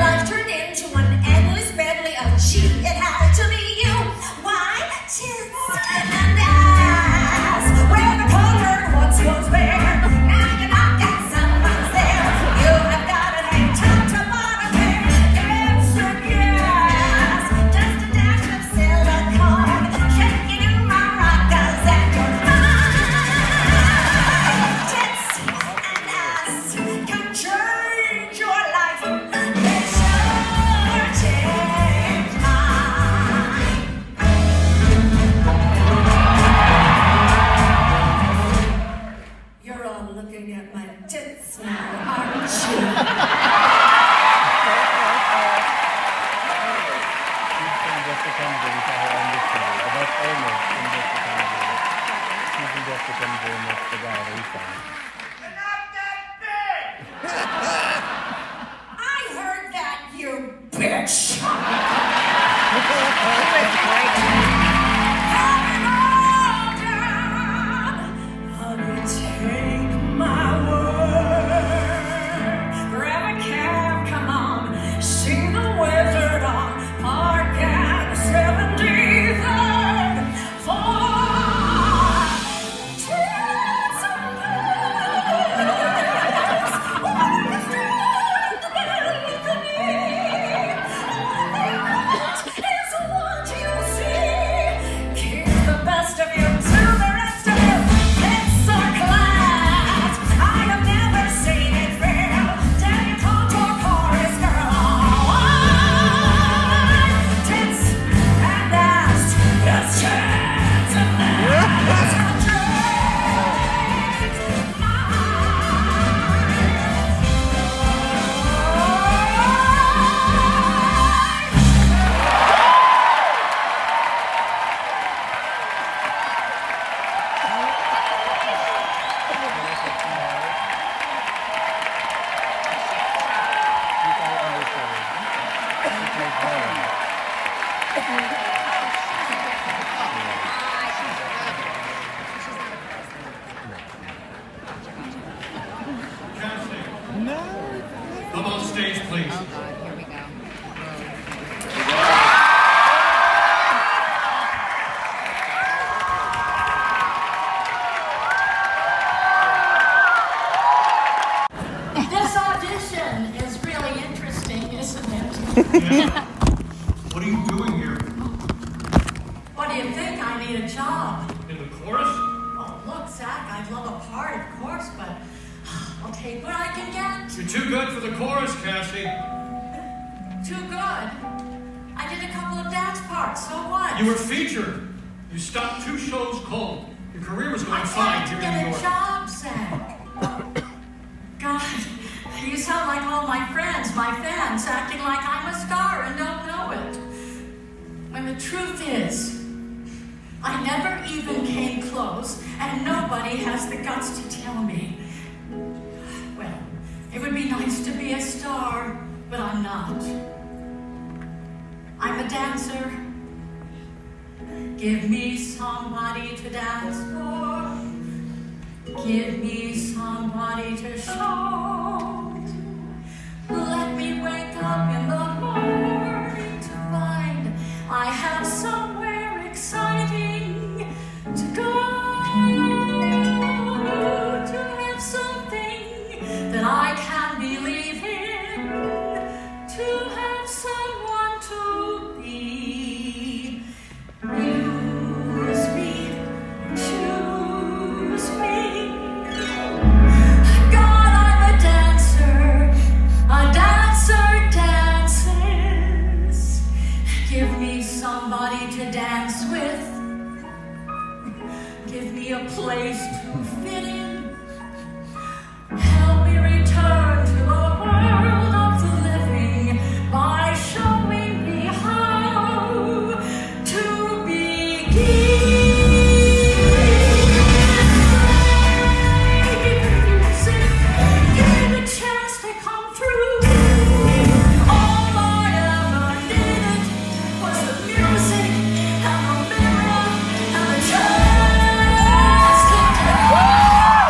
Life turned into an endless medley of gee, it had to be you. Why? Tits and ass. Where the cupboard once was bare. Now you knock and someone's there. You have got it hang top to bottom hair. It's the gas. Just a dash of silicone. Shaking in my rockers and your mind. Tits and ass can change your life. They sure change mine. You're all looking at my tits now, aren't you? I heard that, you bitch! Coming all down. Honey, take my word. Grab a cab, come on. See the wizard on Park and 73rd. For tits and ass. Is what you see. Keep the best of you to the rest of you. It's a class. I have never seen it fail. Debutante or chorus girl. Tits and ass. Yes, tits and ass. Come on stage, please. This audition is really interesting, isn't it? What are you doing here? What do you think? I need a job. In the chorus? Oh, back. I'd love a part, of course, but I'll take what I can get. You're too good for the chorus, Cassie. Too good. I did a couple of dance parts, so what? You were featured. You stopped 2 shows cold. Your career was going fine here in New Get a York. job, Zach. God, you sound like all my friends, my fans, acting like I'm a star and don't know it. When the truth is, I never even came close, and nobody has the guts to tell me. Well, it would be nice to be a star, but I'm not. I'm a dancer. Give me somebody to dance for. Give me somebody to show. Let me wake up in the morning to find I have somewhere exciting to go. To have something that I can believe in. To have someone to be. Use me, choose me. God, I'm a dancer dances. Give me somebody to dance with. Give me a place to fit in. Help me return to a world of the living by showing me how to begin. Give me the chance to come through. All I ever needed was the music and the mirror and the chance to dance.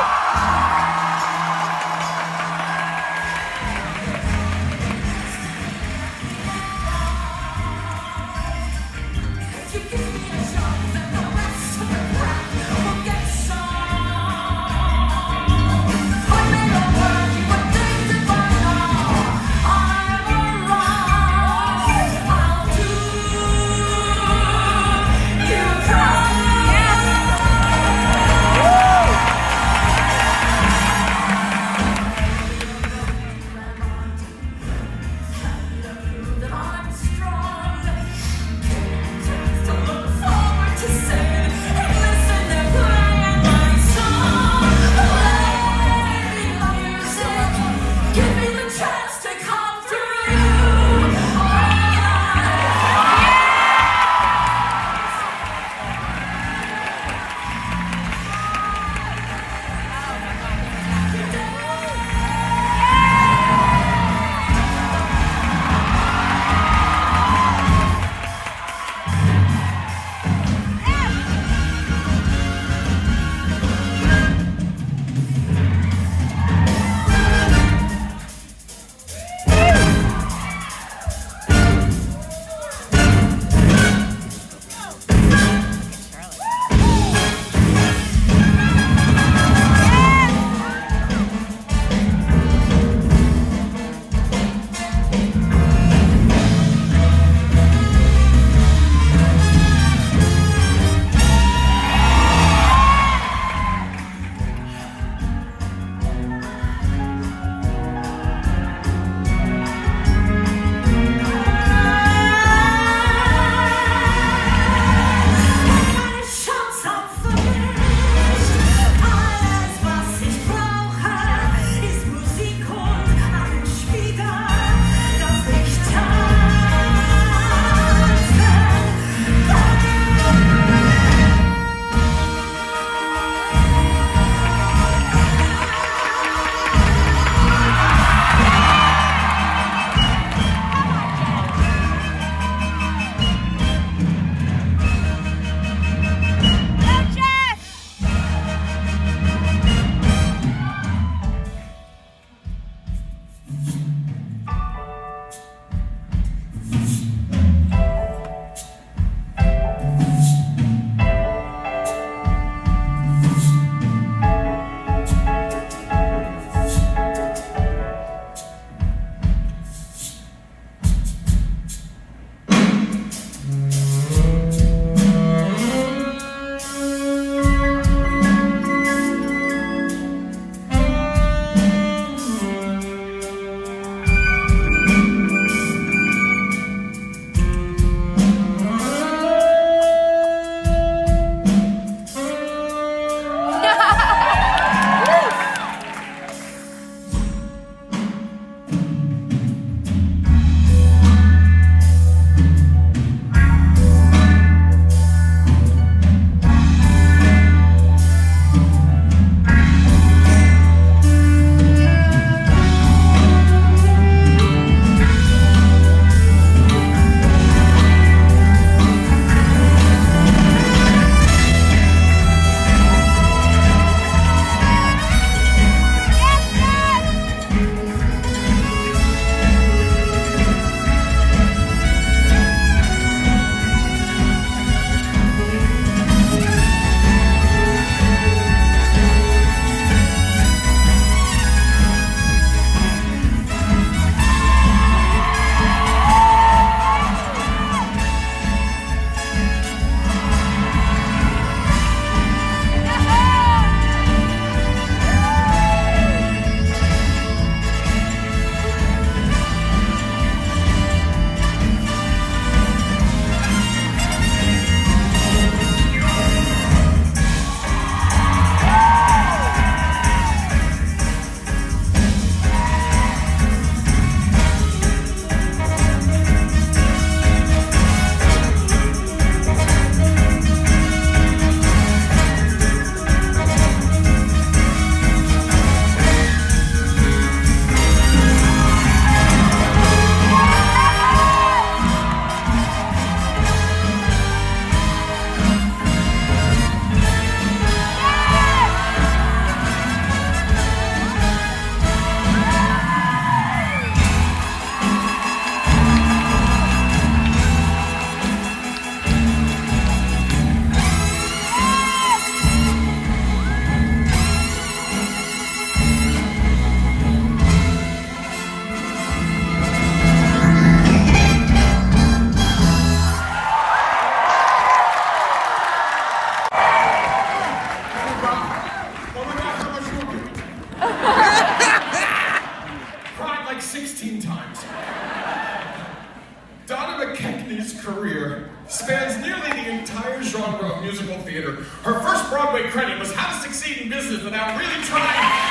theater. Her first Broadway credit was How to Succeed in Business Without Really Trying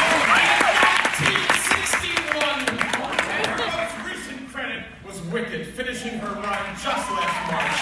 in 1961. And her most recent credit was Wicked, finishing her run just last March.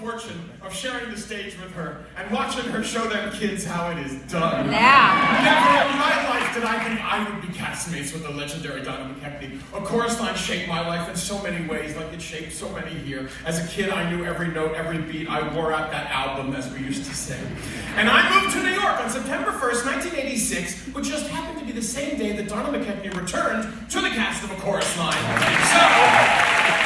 Fortune of sharing the stage with her and watching her show them kids how it is done. Yeah. Never in my life did I think I would be castmates with the legendary Donna McKechnie. A chorus line shaped my life in so many ways, like it shaped so many here. As a kid, I knew every note, every beat. I wore out that album, as we used to say. And I moved to New York on September 1st, 1986, which just happened to be the same day that Donna McKechnie returned to the cast of A Chorus Line. So,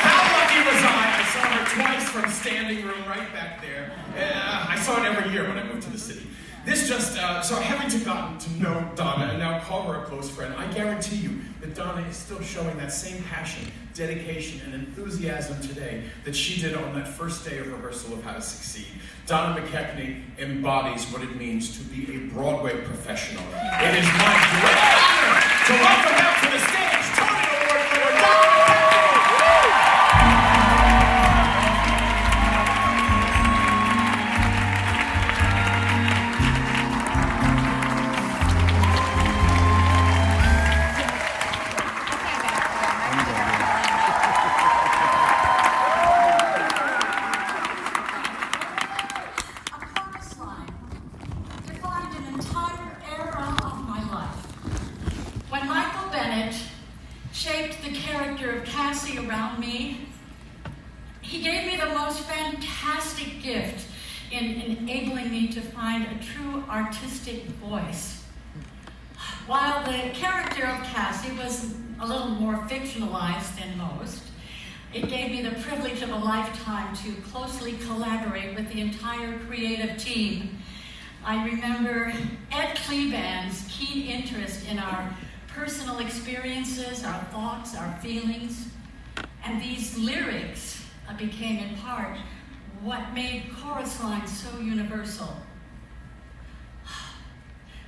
how lucky was I? I saw her twice from standing room right back there. I saw it every year when I moved to the city. This just, so having gotten to know Donna and now call her a close friend, I guarantee you that Donna is still showing that same passion, dedication, and enthusiasm today that she did on that first day of rehearsal of How to Succeed. Donna McKechnie embodies what it means to be a Broadway professional. It is my great honor to welcome back to the stage Tony Award winner Donna McKechnie. Around me. He gave me the most fantastic gift in enabling me to find a true artistic voice. While the character of Cassie was a little more fictionalized than most, it gave me the privilege of a lifetime to closely collaborate with the entire creative team. I remember Ed Kleban's keen interest in our personal experiences, our thoughts, our feelings. And these lyrics became in part what made Chorus Line so universal.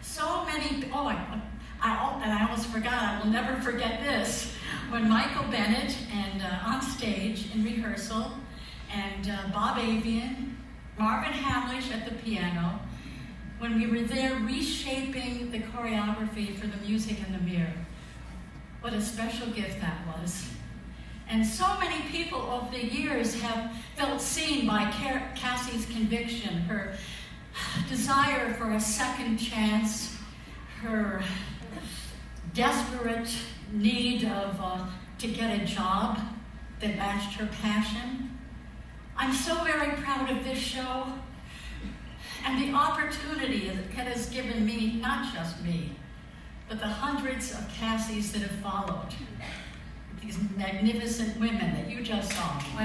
So many, I almost forgot, I will never forget this. When Michael Bennett and on stage in rehearsal, and Bob Avian, Marvin Hamlish at the piano, when we were there reshaping the choreography for the music in the mirror. What a special gift that was. And so many people over the years have felt seen by Cassie's conviction, her desire for a second chance, her desperate need of to get a job that matched her passion. I'm so very proud of this show and the opportunity that it has given me, not just me, but the hundreds of Cassies that have followed. These magnificent women that you just saw. In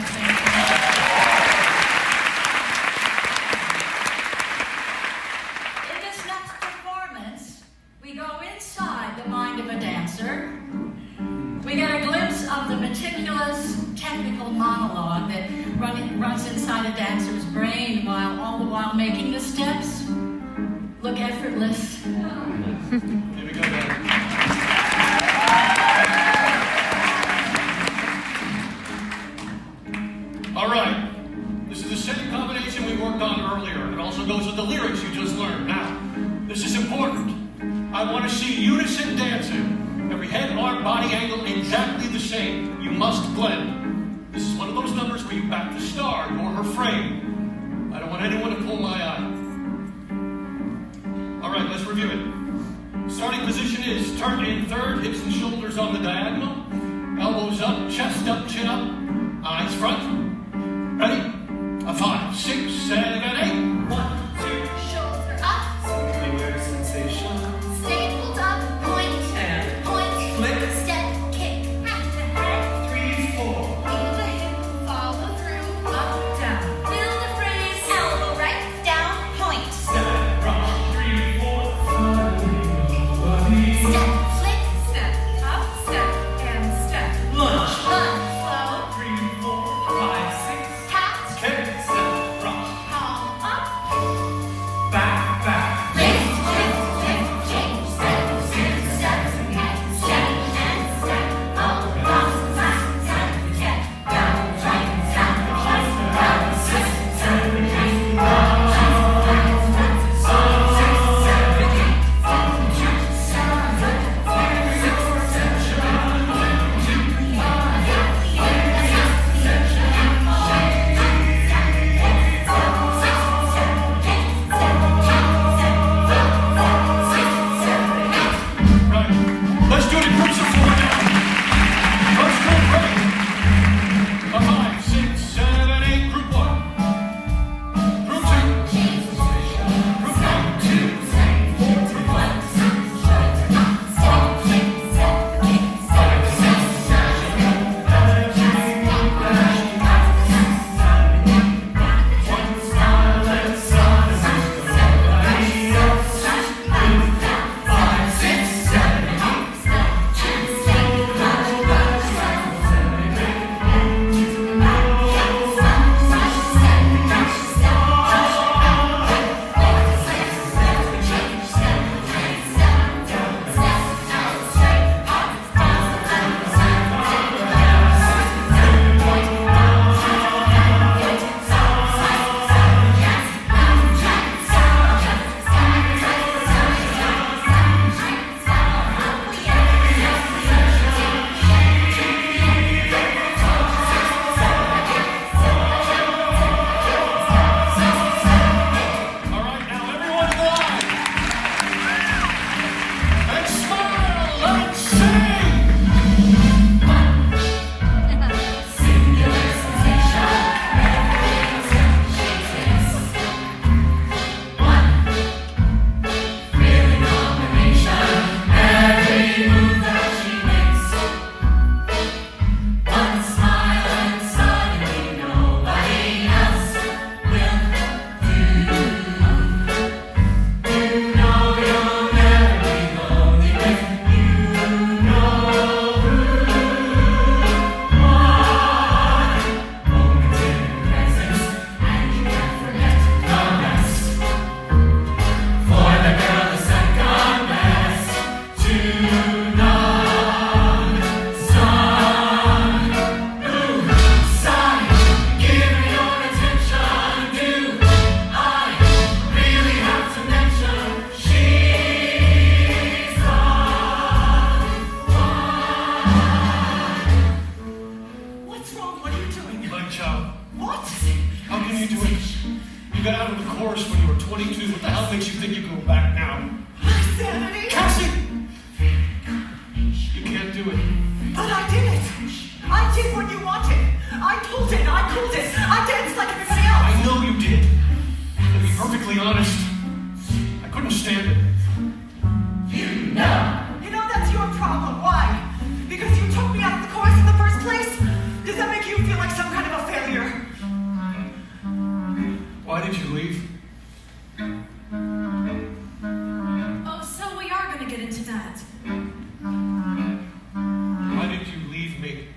this next performance, we go inside the mind of a dancer. We get a glimpse of the meticulous technical monologue that runs inside a dancer's brain all the while making the steps look effortless. Here we go, Dan. All right, this is the same combination we worked on earlier. It also goes with the lyrics you just learned. Now, this is important. I want to see unison dancing. Every head, arm, body angle exactly the same. You must blend. This is one of those numbers where you back the star or her frame. I don't want anyone to pull my eye. All right, let's review it. Starting position is turn in third, hips and shoulders on the diagonal. Elbows up, chest up, chin up, eyes front. Ready? 5, 6, 7, 8. 1, 2. Shoulder up. Anywhere sensation. Stay pulled up. Point. And Point. flip. Step. Kick. At the head. 3, 4. Feel the hip. Follow through. Up, down. Feel the phrase. Elbow right. Down. Point. Step, rock. 3, 4. Step. Flick. Step. Up. Step. And step. Lunge. Lunge. Slow. chorus when you were 22. What the hell makes you think you can go back now? Sanity. Cassie! You can't do it. But I did it. I did what you wanted. I pulled it. I pulled it. I danced like everybody else. I know you did. To be perfectly honest, I couldn't stand it. You know that's your problem. Why? Because you took me out of the chorus in the first place? Does that make you feel like some kind of a failure? Why did you leave? Oh, so we are going to get into that. Why did you leave me?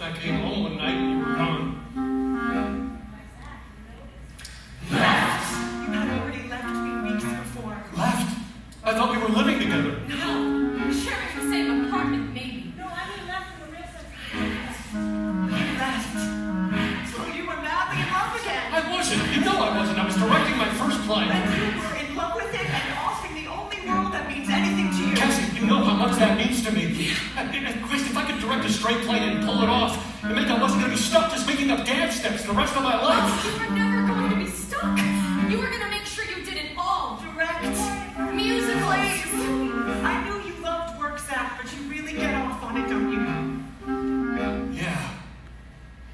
I came home one night and you were gone. Left. You had already left me weeks before. Left? I thought we were living together. No, sharing the same apartment, maybe. No, I mean left for the rest of you left. So you were madly in love again. I wasn't. You know I wasn't. I was directing my first play. And you were in love with it and offering the only world that means anything to you. Cassie, you know how much that means to me. Christ, if I could direct a straight play and pull it off, it meant I wasn't going to be stuck just making up dance steps the rest of my life. You were never going to be stuck. You were going to make sure you did it all. Direct. Musicals. I knew you loved work, Zach, but you really get off on it, don't you? Yeah,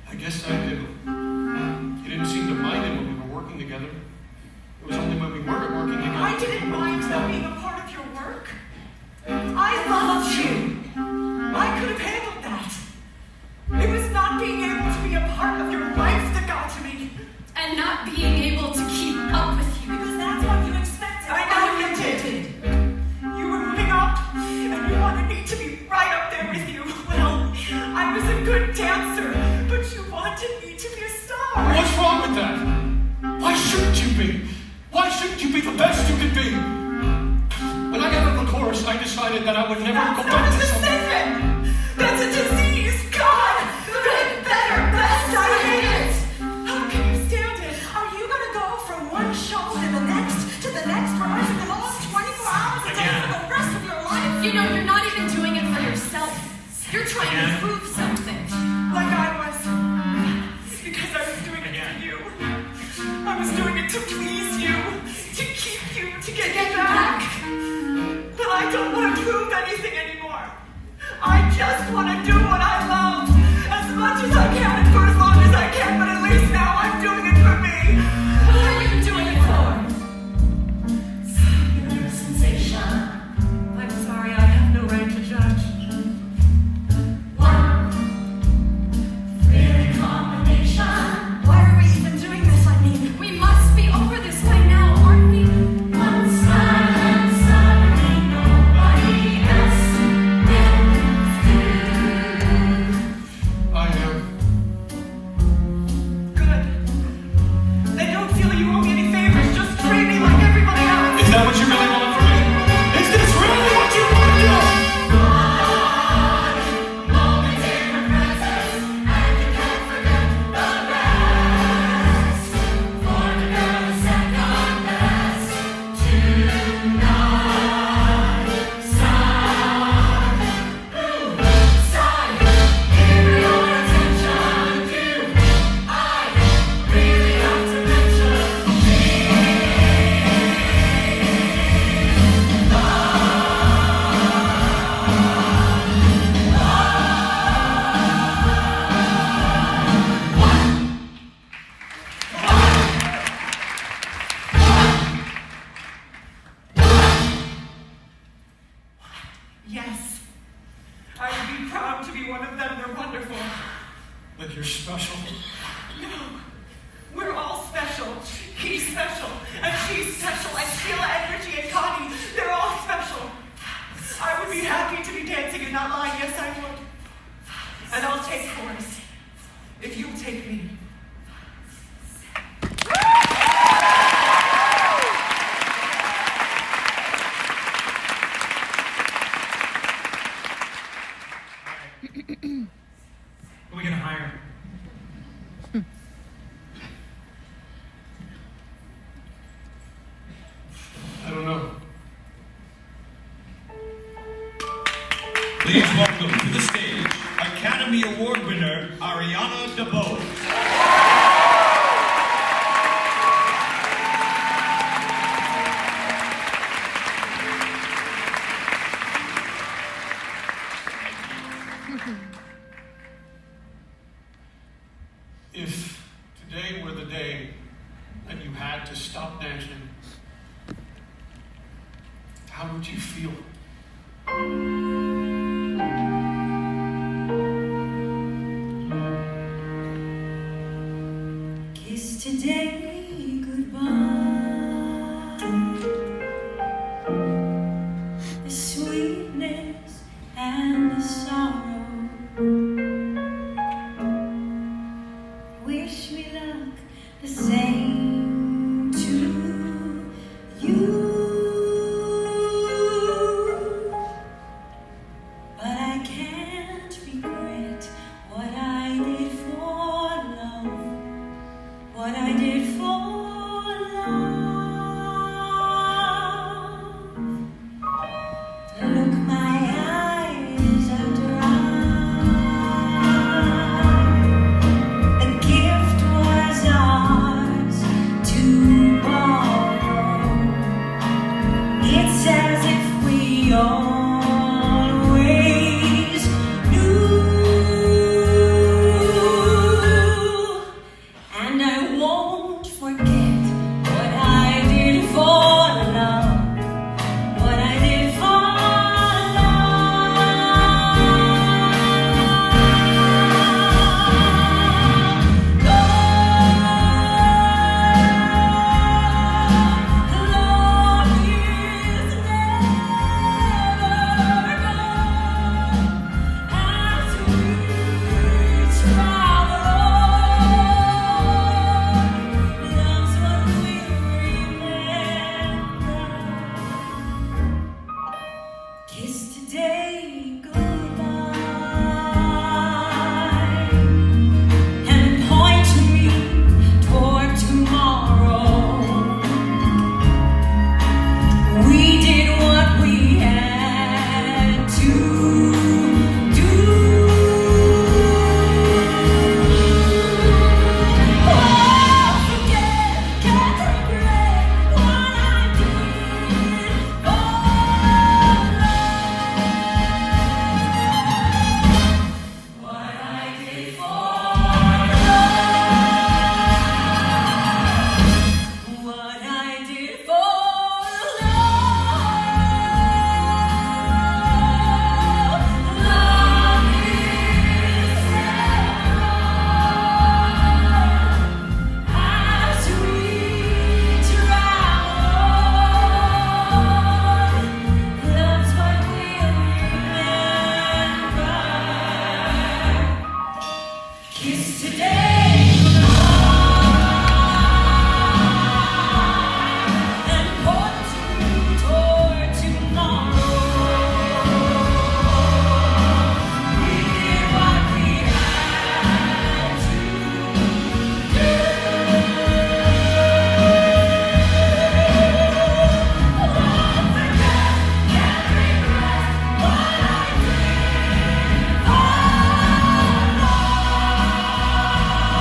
I guess I do. You didn't seem to mind it when we were working together. It was only when we weren't working together. I didn't mind that being a part of your work. I loved you. I could have handled that. It was not being able to be a part of your life that got to me. And not being able to keep up with you. Because that's what you expected. I know you did. You were moving up, and you wanted me to be right up there with you. Well, I was a good dancer, but you wanted me to be a star. What's wrong with that? Why shouldn't you be? Why shouldn't you be the best you could be? When I got out of the chorus, I decided that I would never go back to something. That's a disease! God! Good, better, best, I hate it! How can you stand it? Are you gonna go from one show to the next, rehearsing the last 24 hours a day for the rest of your life? You know, you're not even doing it for yourself. You're trying to prove something. Like I was. Because I was doing it for you. I was doing it to please you, to keep you, to get you back. But I don't want to prove anything anymore. I just want to do what I love as much as I can and for as long as I can, but at least now I'm doing it for me. What are you doing it for? Sensation. I'm sorry, I have no right to judge. Really combination. Why are we even doing this? I mean, We must be over this by now, aren't we? one smile and suddenly nobody else I am. Good. Then don't feel you owe me any favors. Just treat me like everybody else. Is that what you really want from me? Is this really what you want to do? Moments in the presence, and you can't forget the rest. For the girl is second best tonight. Side, give me your attention. I really have to mention Yes, I would be proud to be one of them. They're wonderful. But you're special. No, we're all special. He's special, and she's special, and Sheila, and Richie, and Connie, they're all special. I would be happy to be dancing and not lying. Yes, I would. And I'll take chorus if you'll take me. Who are we gonna hire? I don't know. Please welcome to the stage Academy Award winner Ariana DeBose. If today were the day that you had to stop dancing, how would you feel? Kiss today goodbye. The sweetness and the sorrow. Wish me luck the same to you. But I can't regret what I did for love. What I did for love. To look my eyes after the gift was ours to borrow. It's as if we always knew. And I won't forget what I did for love. What I did for kiss today goodbye and point to me toward tomorrow. We did what we had to do. Won't forget, can't regret what I did for what I did for love. What I did for love. Love is as we travel. Love's what we'll remember. Kiss today and point toward tomorrow. We did what we had to do. Won't forget, can't regret what I did for love.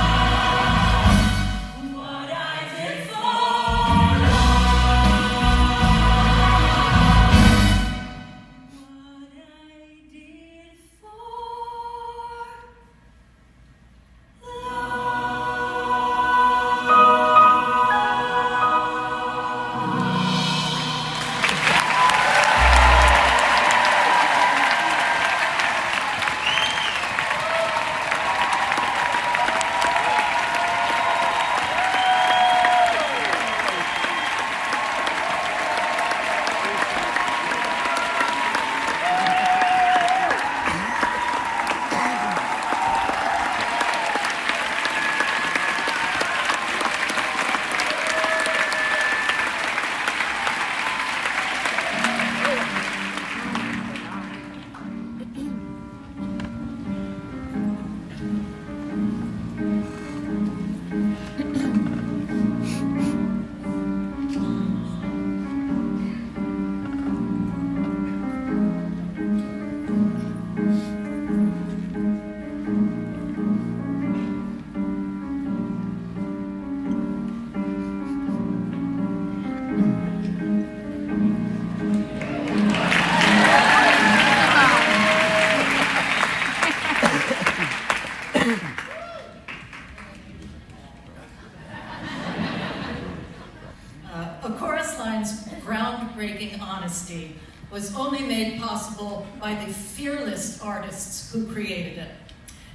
groundbreaking honesty was only made possible by the fearless artists who created it.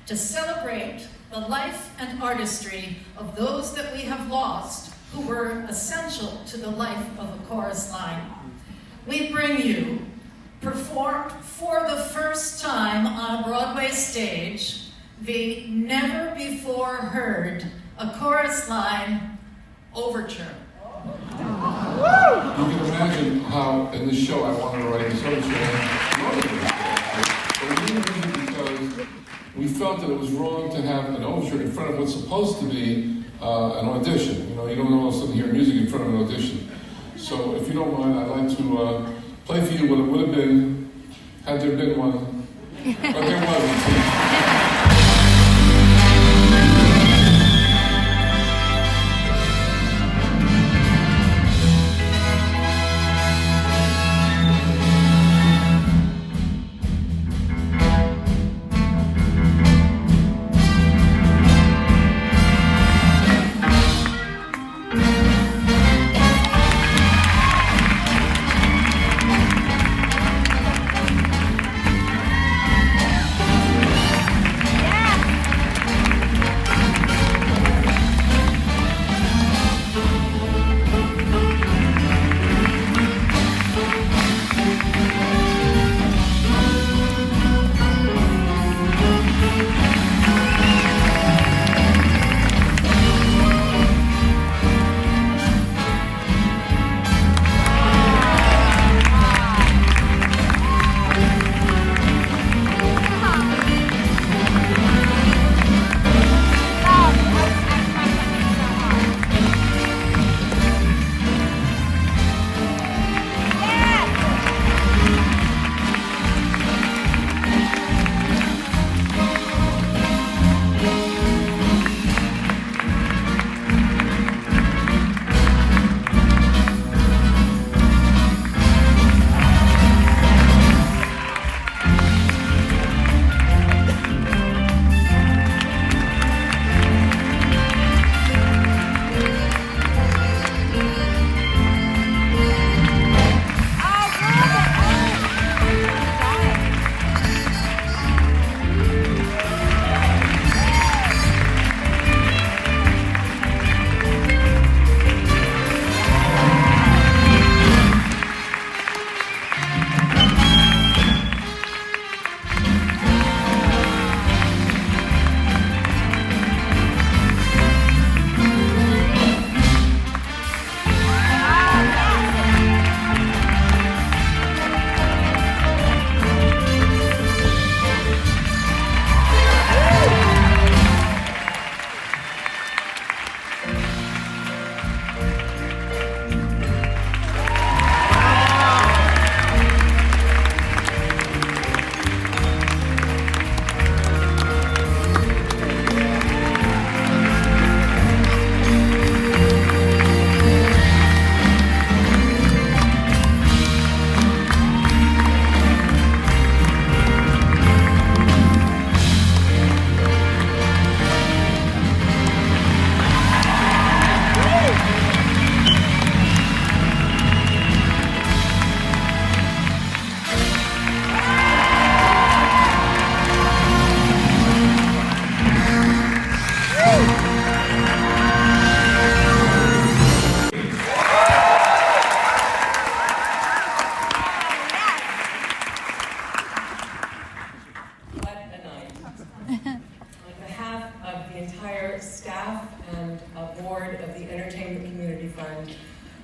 To celebrate the life and artistry of those that we have lost who were essential to the life of a chorus line, we bring you, performed for the first time on a Broadway stage, the never-before-heard A Chorus Line Overture. You can imagine how in this show I wanted to write this overture. But we didn't do it because we felt that it was wrong to have an overture in front of what's supposed to be an audition. You know, you don't all of a sudden hear music in front of an audition. So if you don't mind, I'd like to play for you what it would have been had there been one, but there wasn't.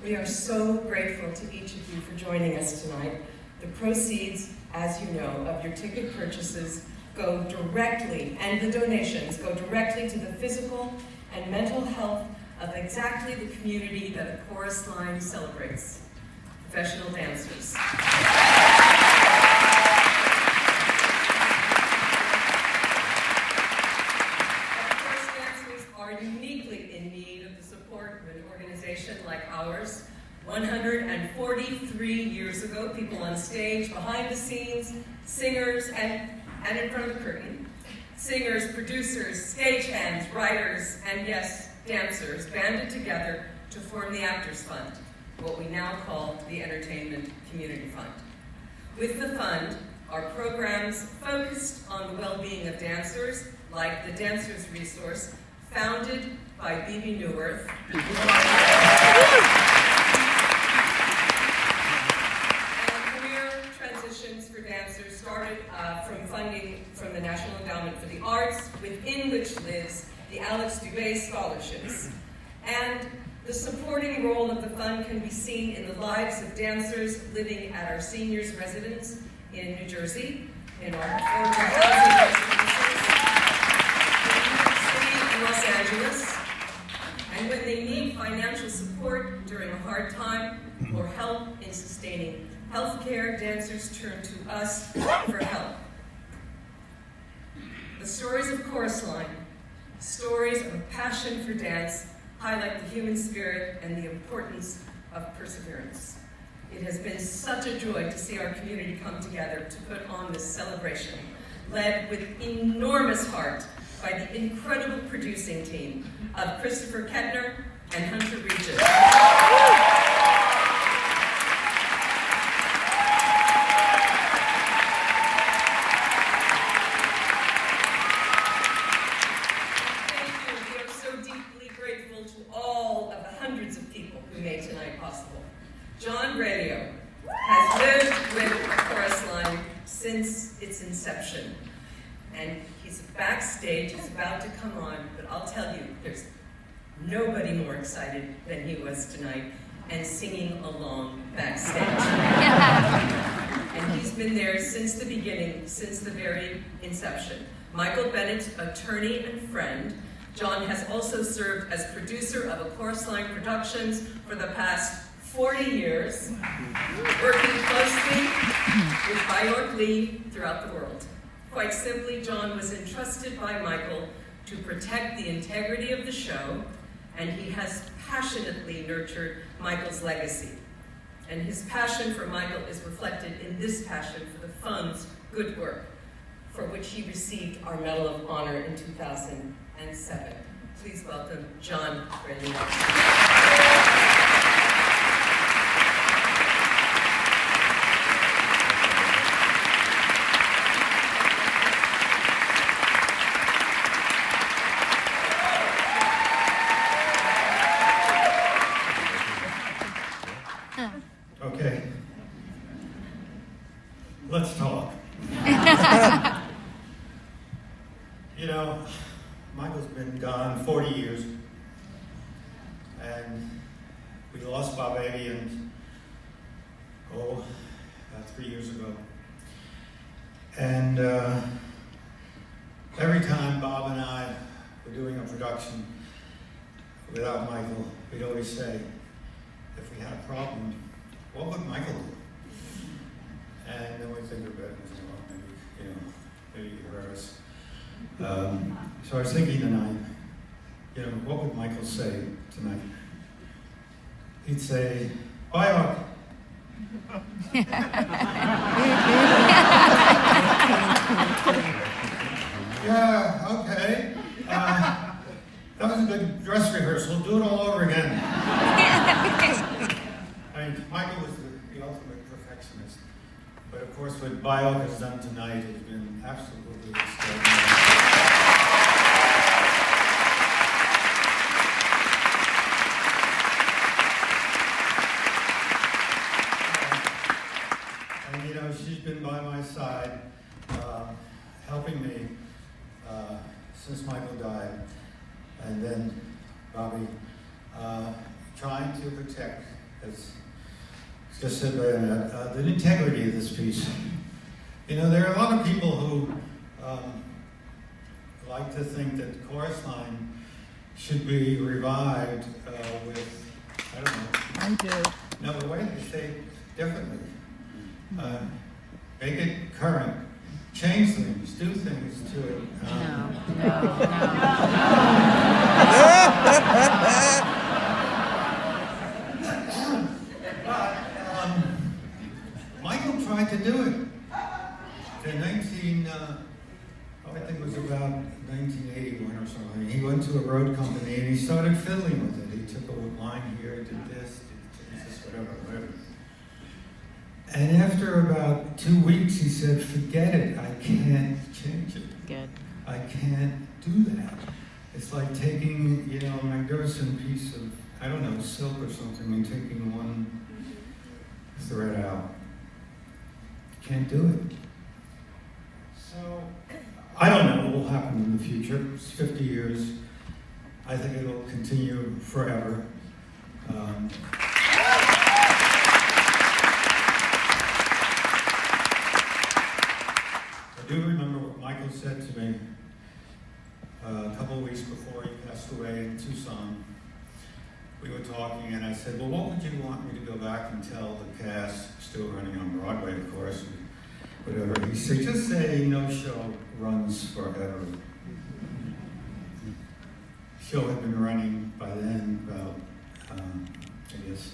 We are so grateful to each of you for joining us tonight. The proceeds, as you know, of your ticket purchases go directly, and the donations go directly to the physical and mental health of exactly the community that the Chorus Line celebrates, professional dancers. Are uniquely in need of the support of an organization like ours. 143 years ago, people on stage, behind the scenes, singers, and in front of the curtain. Singers, producers, stagehands, writers, and yes, dancers banded together to form the Actors Fund, what we now call the Entertainment Community Fund. With the fund are programs focused on the well-being of dancers, like the Dancers Resource, founded by Bebe Neuwirth, and career transitions for dancers started from funding from the National Endowment for the Arts, within which lives the Alex Dubé Scholarships. And the supporting role of the fund can be seen in the lives of dancers living at our seniors' residence in New Jersey, in our affordable housing residences, in New York City and Los Angeles. And when they need financial support during a hard time or help in sustaining health care, dancers turn to us for help. The stories of Chorus Line, stories of passion for dance, highlight the human spirit and the importance of perseverance. It has been such a joy to see our community come together to put on this celebration, led with enormous heart by the incredible producing team of Christopher Kettner and Hunter Regis. John Radio has lived with the Chorus Line since its inception. And he's backstage, he's about to come on, but I'll tell you, there's nobody more excited than he was tonight and singing along backstage. And he's been there since the beginning, since the very inception. Michael Bennett, attorney and friend. John has also served as producer of a Chorus Line Productions for the past 40 years, working closely with Bjork Lee throughout the world. Quite simply, John was entrusted by Michael to protect the integrity of the show, and he has passionately nurtured Michael's legacy. And his passion for Michael is reflected in this passion for the fund's good work, for which he received our Medal of Honor in 2007. Please welcome John Rennie. Okay, let's talk. You know, Michael's been gone 40 years, and we lost Bob Avian, about 3 years ago. And every time Bob and I were doing a production without Michael, we'd always say, if we had a problem, what would Michael do? And then we think about it and say, well, maybe he heard us. So I was thinking tonight, what would Michael say tonight? He'd say, Bjork. Yeah, okay. That was a good dress rehearsal. Do it all over again. I mean, Michael was the ultimate perfectionist. But of course, what Bjork has done tonight has been absolutely extraordinary. And she's been by my side, helping me since Michael died. And then Bobby, trying to protect, as just said by Annette, the integrity of this piece. There are a lot of people who like to think that Chorus Line should be revived with, I don't know. I do. No, the way they say differently. Make it current. Change things, do things to it. Michael tried to do it. In I think it was about 1981 or something. He went to a road company and he started fiddling with it. He took a line here, did this whatever. And after about 2 weeks, he said, forget it, I can't change it. Good. I can't do that. It's like taking, a magnificent piece of, I don't know, silk or something, and taking one thread out. Can't do it. So, I don't know what will happen in the future. It's 50 years. I think it'll continue forever. I do remember what Michael said to me a couple of weeks before he passed away in Tucson. We were talking, and I said, well, what would you want me to go back and tell the cast, still running on Broadway, of course, whatever. He said, just say no show runs forever. Show had been running by then about, I guess,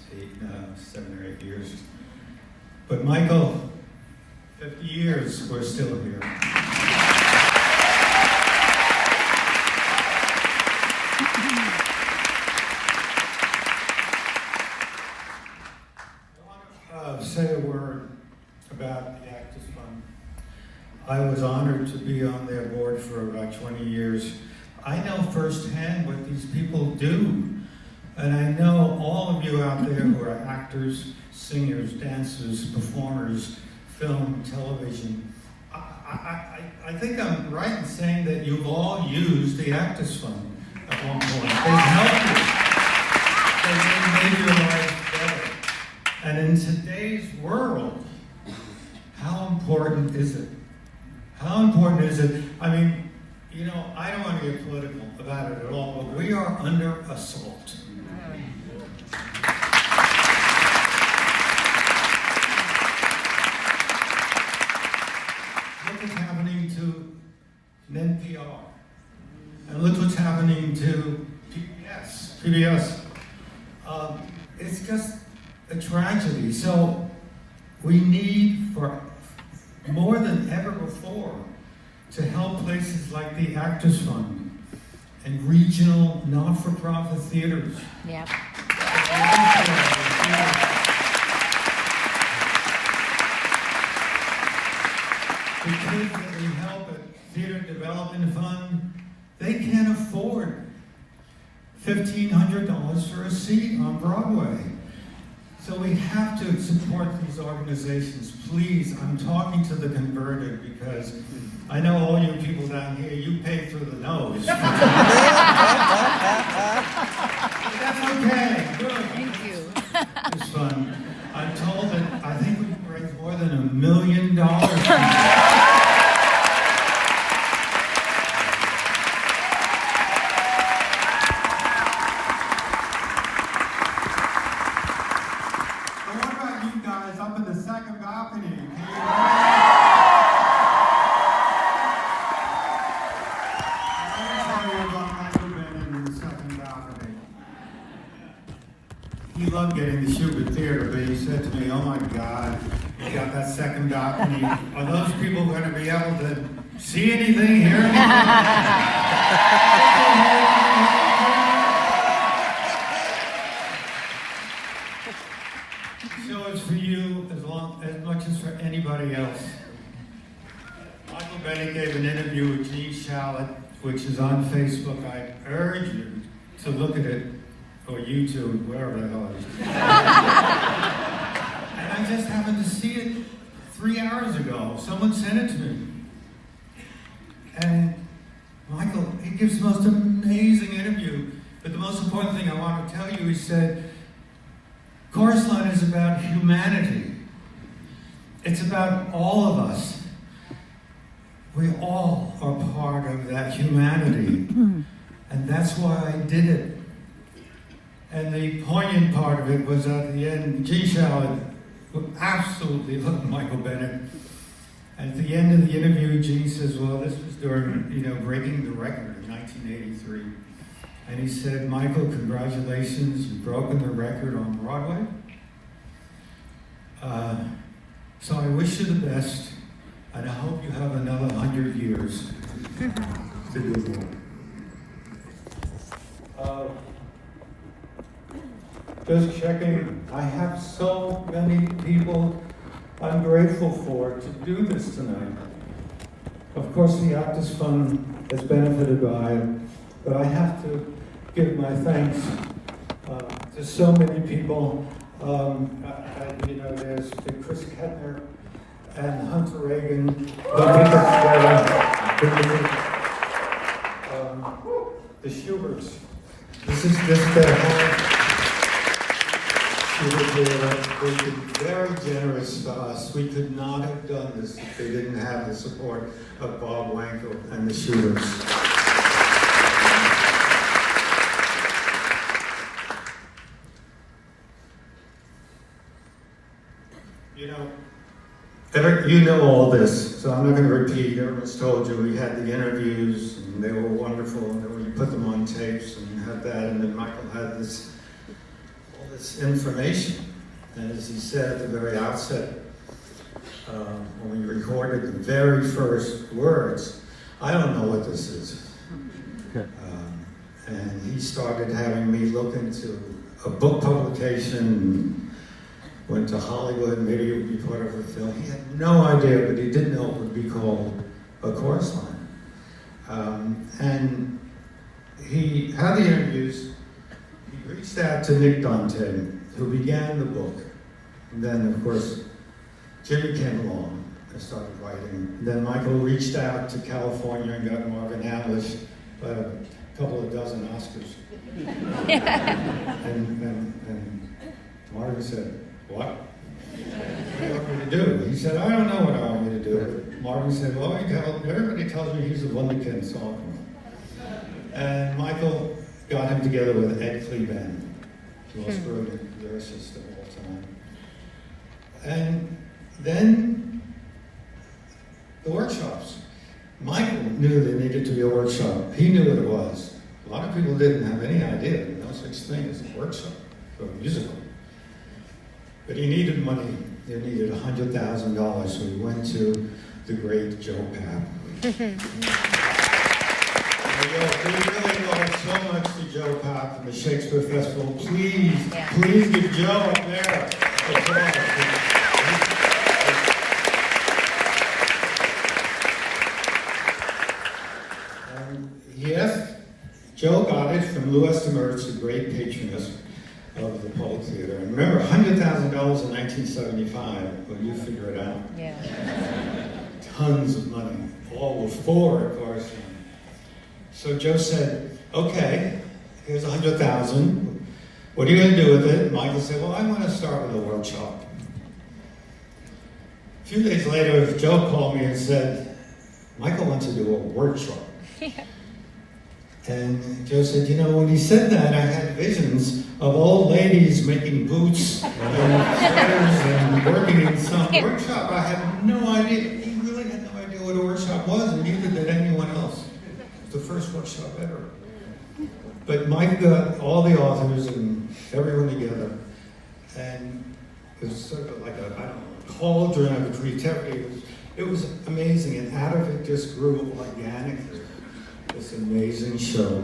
7 or 8 years. But Michael, 50 years, we're still here. Say a word about the Actors Fund. I was honored to be on their board for about 20 years. I know firsthand what these people do. And I know all of you out there who are actors, singers, dancers, performers, film, television. I think I'm right in saying that you've all used the Actors Fund at one point. They've helped you. They've made your life better. And in today's world, how important is it? How important is it? I mean, I don't want to get political about it at all, but we are under assault. Look what's happening to NPR. And look what's happening to PBS. It's just a tragedy. So we need, for more than ever before, to help places like the Actors Fund and regional not-for-profit theaters. Yep. The kids that we help at Theater Development Fund, they can't afford $1,500 for a seat on Broadway. So we have to support these organizations. Please, I'm talking to the converted because I know all you people down here, you pay through the nose. That's okay, good. Thank you. It's fun. I'm told that I think we raised more than $1 million. He loved getting the Shubert Theater, but he said to me, oh my God, you got that second balcony. Are those people going to be able to see anything, hear anything? So it's for you as much as for anybody else. Michael Bennett gave an interview with Gene Shalit, which is on Facebook. I urge you to look at it, or YouTube, wherever the hell it is. And I just happened to see it 3 hours ago. Someone sent it to me. And Michael, he gives the most amazing interview. But the most important thing I want to tell you, he said, Chorus Line is about humanity. It's about all of us. We all are part of that humanity. And that's why I did it. And the poignant part of it was at the end, Gene Shalit absolutely loved Michael Bennett. And at the end of the interview, Gene says, well, this was during, breaking the record in 1983. And he said, Michael, congratulations, you've broken the record on Broadway. So I wish you the best, and I hope you have another 100 years to do more. just checking. I have so many people I'm grateful for to do this tonight. Of course, the Aptus Fund has benefited by it, but I have to give my thanks to so many people. There's Chris Kettner and Hunter Reagan. The Schuberts. This is their home. They've been very generous to us. We could not have done this if they didn't have the support of Bob Wankel and the Schuberts. You know all this, so I'm not going to repeat. Everyone's told you we had the interviews, and they were wonderful, and then we put them on tapes and had that, and then Michael had all this information. And as he said at the very outset, when we recorded the very first words, I don't know what this is. And he started having me look into a book publication, went to Hollywood, maybe it would be part of a film. He had no idea, but he did know it would be called A Chorus Line. And he had the interviews. He reached out to Nick Dante, who began the book. And then, of course, Jimmy came along and started writing. And then Michael reached out to California and got Marvin Hamlish a couple of dozen Oscars. and Marvin said, "What? What do you want me to do?" He said, "I don't know what I want you to do." But Marvin said, "Well, everybody tells me he's a wunderkind songwriter." And Michael got him together with Ed Kleban, the most brilliant lyricist of all time. And then the workshops. Michael knew there needed to be a workshop. He knew what it was. A lot of people didn't have any idea. No such thing as a workshop for a musical. But he needed money. He needed $100,000, so he went to the great Joe Papp. We really owe so much to Joe Papp from the Shakespeare Festival. Please give Joe up there applause. Yes, Joe got it from Louis Demertz, the great patroness of the Public Theater. And remember, $100,000 in 1975, well, you figure it out. Yeah. Tons of money, all were for A Chorus Line. So Joe said, "Okay, here's $100,000. What are you going to do with it?" Michael said, "Well, I want to start with a workshop." A few days later, Joe called me and said, "Michael wants to do a workshop." And Joe said, when he said that, I had visions of old ladies making boots and sweaters and working in some workshop. I had no idea. He really had no idea what a workshop was, and neither did anyone else. It was the first workshop ever. But Mike got all the authors and everyone together, and it was sort of like a cauldron of creativity. It was amazing, and out of it just grew organically this amazing show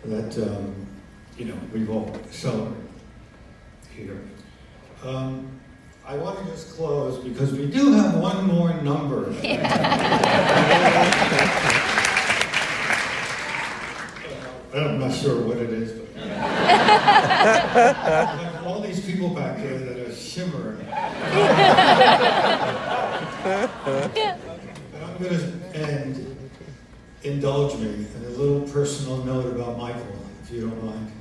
that we've all celebrated here. I want to just close because we do have one more number. I'm not sure what it is, but all these people back here that are shimmering. But I'm going to end. Indulge me in a little personal note about Michael, if you don't mind.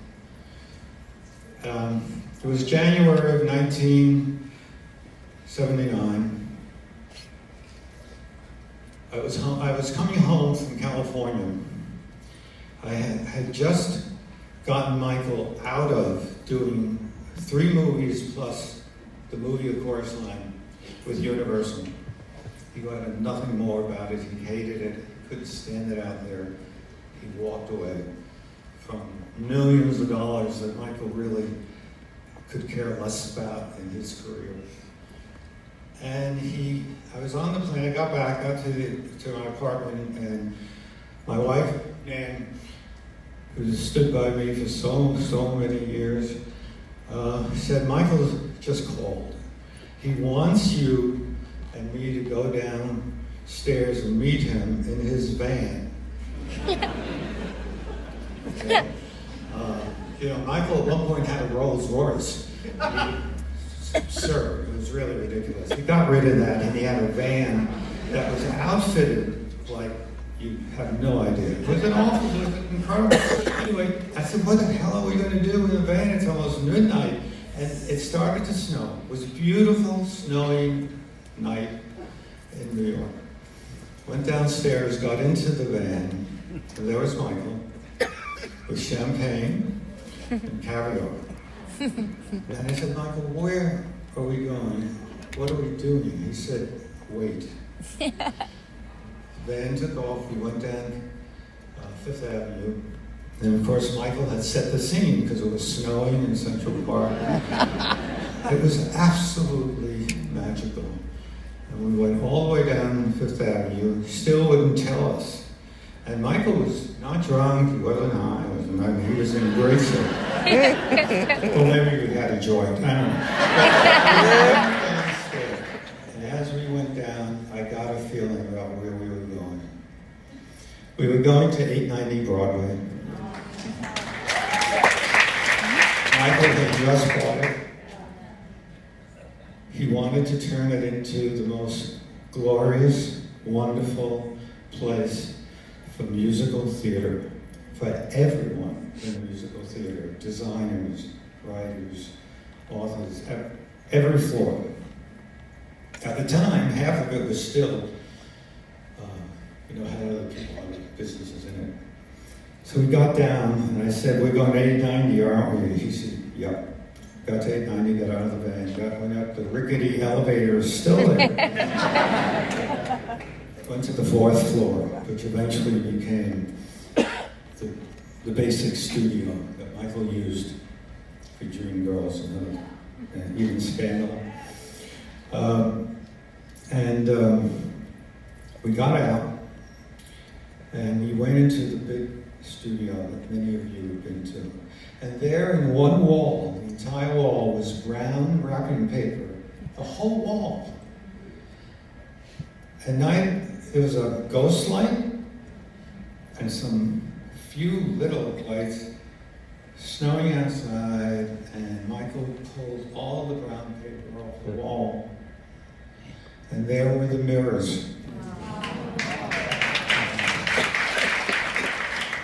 It was January of 1979. I was coming home from California. I had just gotten Michael out of doing 3 movies plus the movie A Chorus Line with Universal. He wanted nothing more about it. He hated it. Couldn't stand it out there. He walked away from millions of dollars that Michael really could care less about in his career. And I was on the plane, I got back out to my apartment, and my wife, Nan, who stood by me for so many years, He said, Michael just called. He wants you and me to go downstairs and meet him in his van. Okay. Michael at one point had a Rolls Royce. Sir, it was really ridiculous. He got rid of that and he had a van that was outfitted like you have no idea. It was incredible. Anyway, I said, what the hell are we going to do in the van? It's almost midnight. And it started to snow. It was a beautiful, snowy night in New York. Went downstairs, got into the van, and there was Michael with champagne and caviar. And I said, Michael, where are we going? What are we doing? He said, wait. The van took off. We went down Fifth Avenue. And of course, Michael had set the scene because it was snowing in Central Park. It was absolutely magical. And we went all the way down Fifth Avenue. He still wouldn't tell us. And Michael was not drunk, he wasn't high, he was in great shape. Well, maybe we had a joint, I don't know. And as we went down, I got a feeling about where we were going. We were going to 890 Broadway. Michael had just bought it. He wanted to turn it into the most glorious, wonderful place for musical theater, for everyone in musical theater, designers, writers, authors, every floor. At the time, half of it was still, had other people, other businesses in it. So we got down, and I said, we're going to 890, aren't we? He said, yep. Got to 890, got out of the van, went up, the rickety elevator is still there. Went to the 4th floor, which eventually became the basic studio that Michael used for Dream Girls and even Scandal. We got out, and we went into the big studio that many of you have been to. And there in one wall, the entire wall, was brown wrapping paper, the whole wall. At night, there was a ghost light and some few little lights, snowing outside, and Michael pulled all the brown paper off the wall. And there were the mirrors.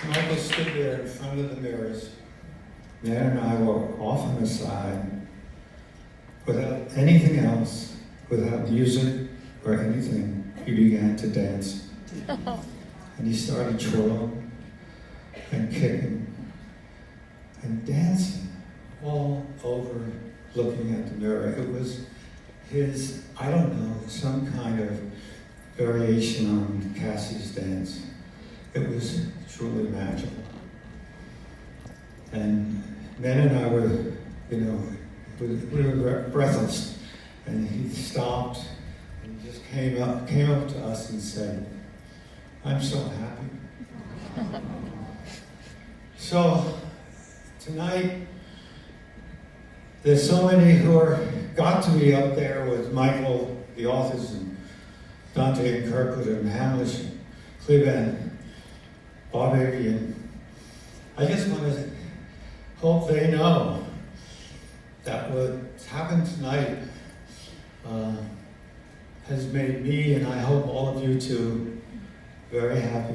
Michael stood there in front of the mirrors. Nan and I were off on the side, without anything else, without music or anything. He began to dance. And he started twirling and kicking and dancing all over, looking at the mirror. It was his, I don't know, some kind of variation on Cassie's dance. It was truly magical. And Nan and I were, we were breathless. And he stopped and he just came up to us and said, I'm so happy. So tonight, there's so many who got to be up there with Michael, the authors, and Dante and Kirkwood and Hamlish, and Cleveland, Bob Avian. I just want to hope they know that what's happened tonight has made me, and I hope all of you too, very happy.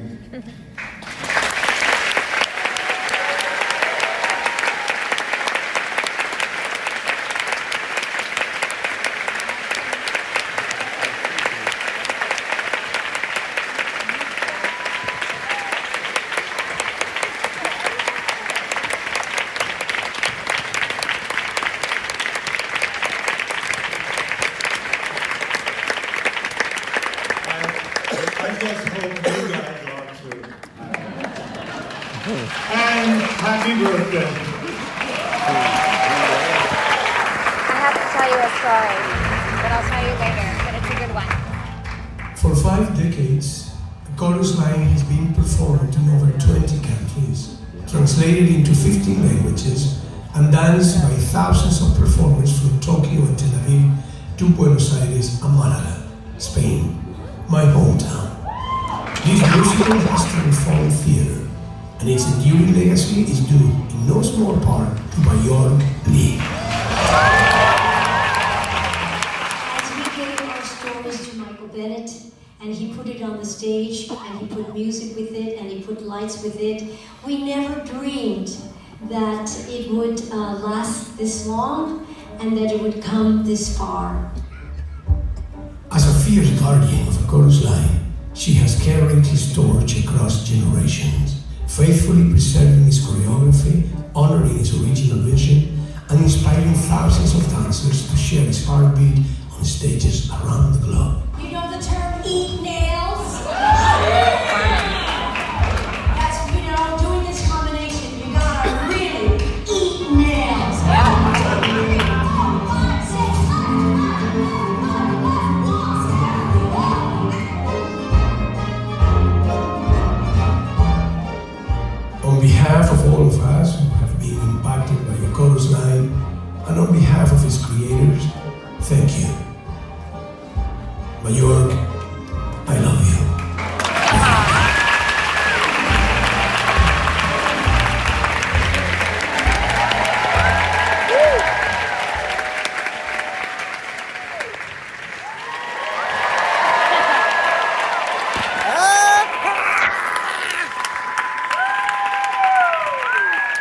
And happy birthday. I have to tell you a story, but I'll tell you later, but it's a good one. For 5 decades, the chorus line has been performed in over 20 countries, translated into 15 languages, and danced by thousands of performers from Tokyo and Tel Aviv to Buenos Aires and Malaga, Spain, my hometown. This musical has transformed theater, and its enduring legacy is due in no small part to Björk Lee. As we gave our stories to Michael Bennett, and he put it on the stage, and he put music with it, and he put lights with it, we never dreamed that it would last this long, and that it would come this far. As a fierce guardian of a chorus line, she has carried his torch across generations, faithfully preserving its choreography, honoring its original vision, and inspiring thousands of dancers to share its heartbeat on stages around the globe. You know the term eat nails? That's, doing this combination, you gotta really eat nails. On behalf of all of us who have been impacted by a chorus line, and on behalf of its creators, thank you. Björk, I love you.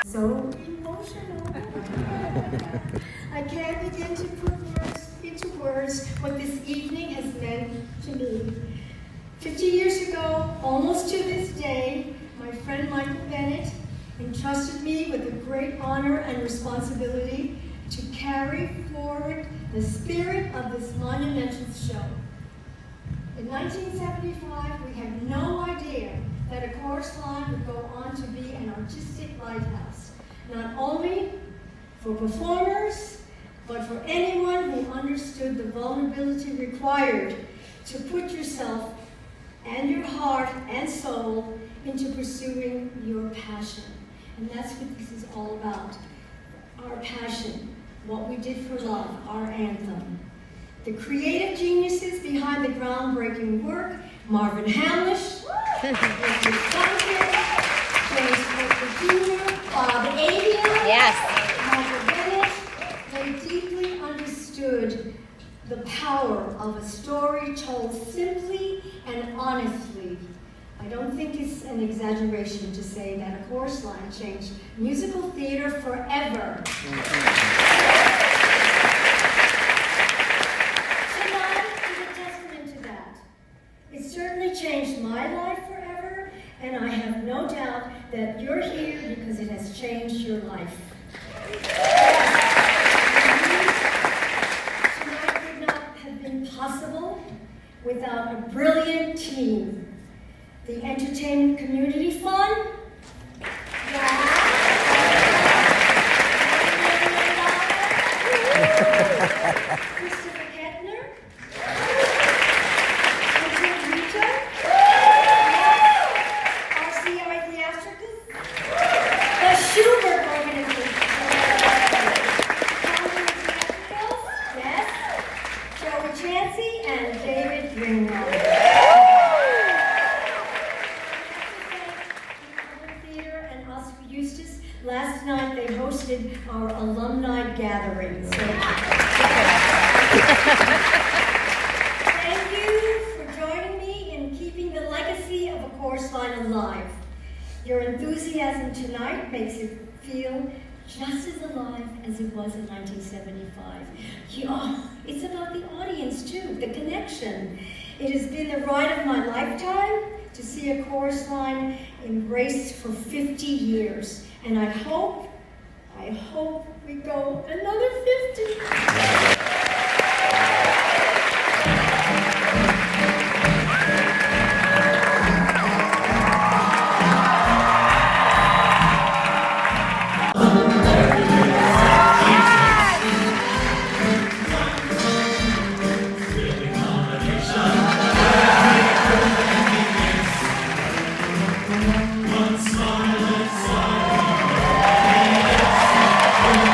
So emotional. I can't begin to put into words what this evening has meant to me. 50 years ago, almost to this day, my friend Michael Bennett entrusted me with the great honor and responsibility to carry forward the spirit of this monumental show. In 1975, we had no idea that a chorus line would go on to be an artistic lighthouse, not only for performers, but for anyone who understood the vulnerability required to put yourself and your heart and soul into pursuing your passion. And that's what this is all about. Our passion, what we did for love, our anthem. The creative geniuses behind the groundbreaking work, Marvin Hamlish, Richard Duncan, James Porter Jr., Bob Avia, Michael Bennett, they deeply understood the power of a story told simply and honestly. I don't think it's an exaggeration to say that a chorus line changed musical theater forever. Tonight is a testament to that. It certainly changed my life forever, and I have no doubt that you're here because it has changed your life. Tonight would not have been possible without a brilliant team. The Entertainment Community Fund, Christopher Kettner, Richard Rito, RCI Theatricals, the Schubert Organization, yes, Joey Chansey, and David Greenwald. Theater and Oscar Eustis. Last night they hosted our alumni gathering. So thank you for joining me in keeping the legacy of a chorus line alive. Your enthusiasm tonight makes it feel just as alive as it was in 1975. It's about the audience too, the connection. It has been the ride of my lifetime to see a chorus line embraced for 50 years. And I hope we go another 50. One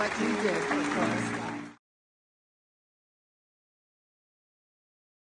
what you did, of course.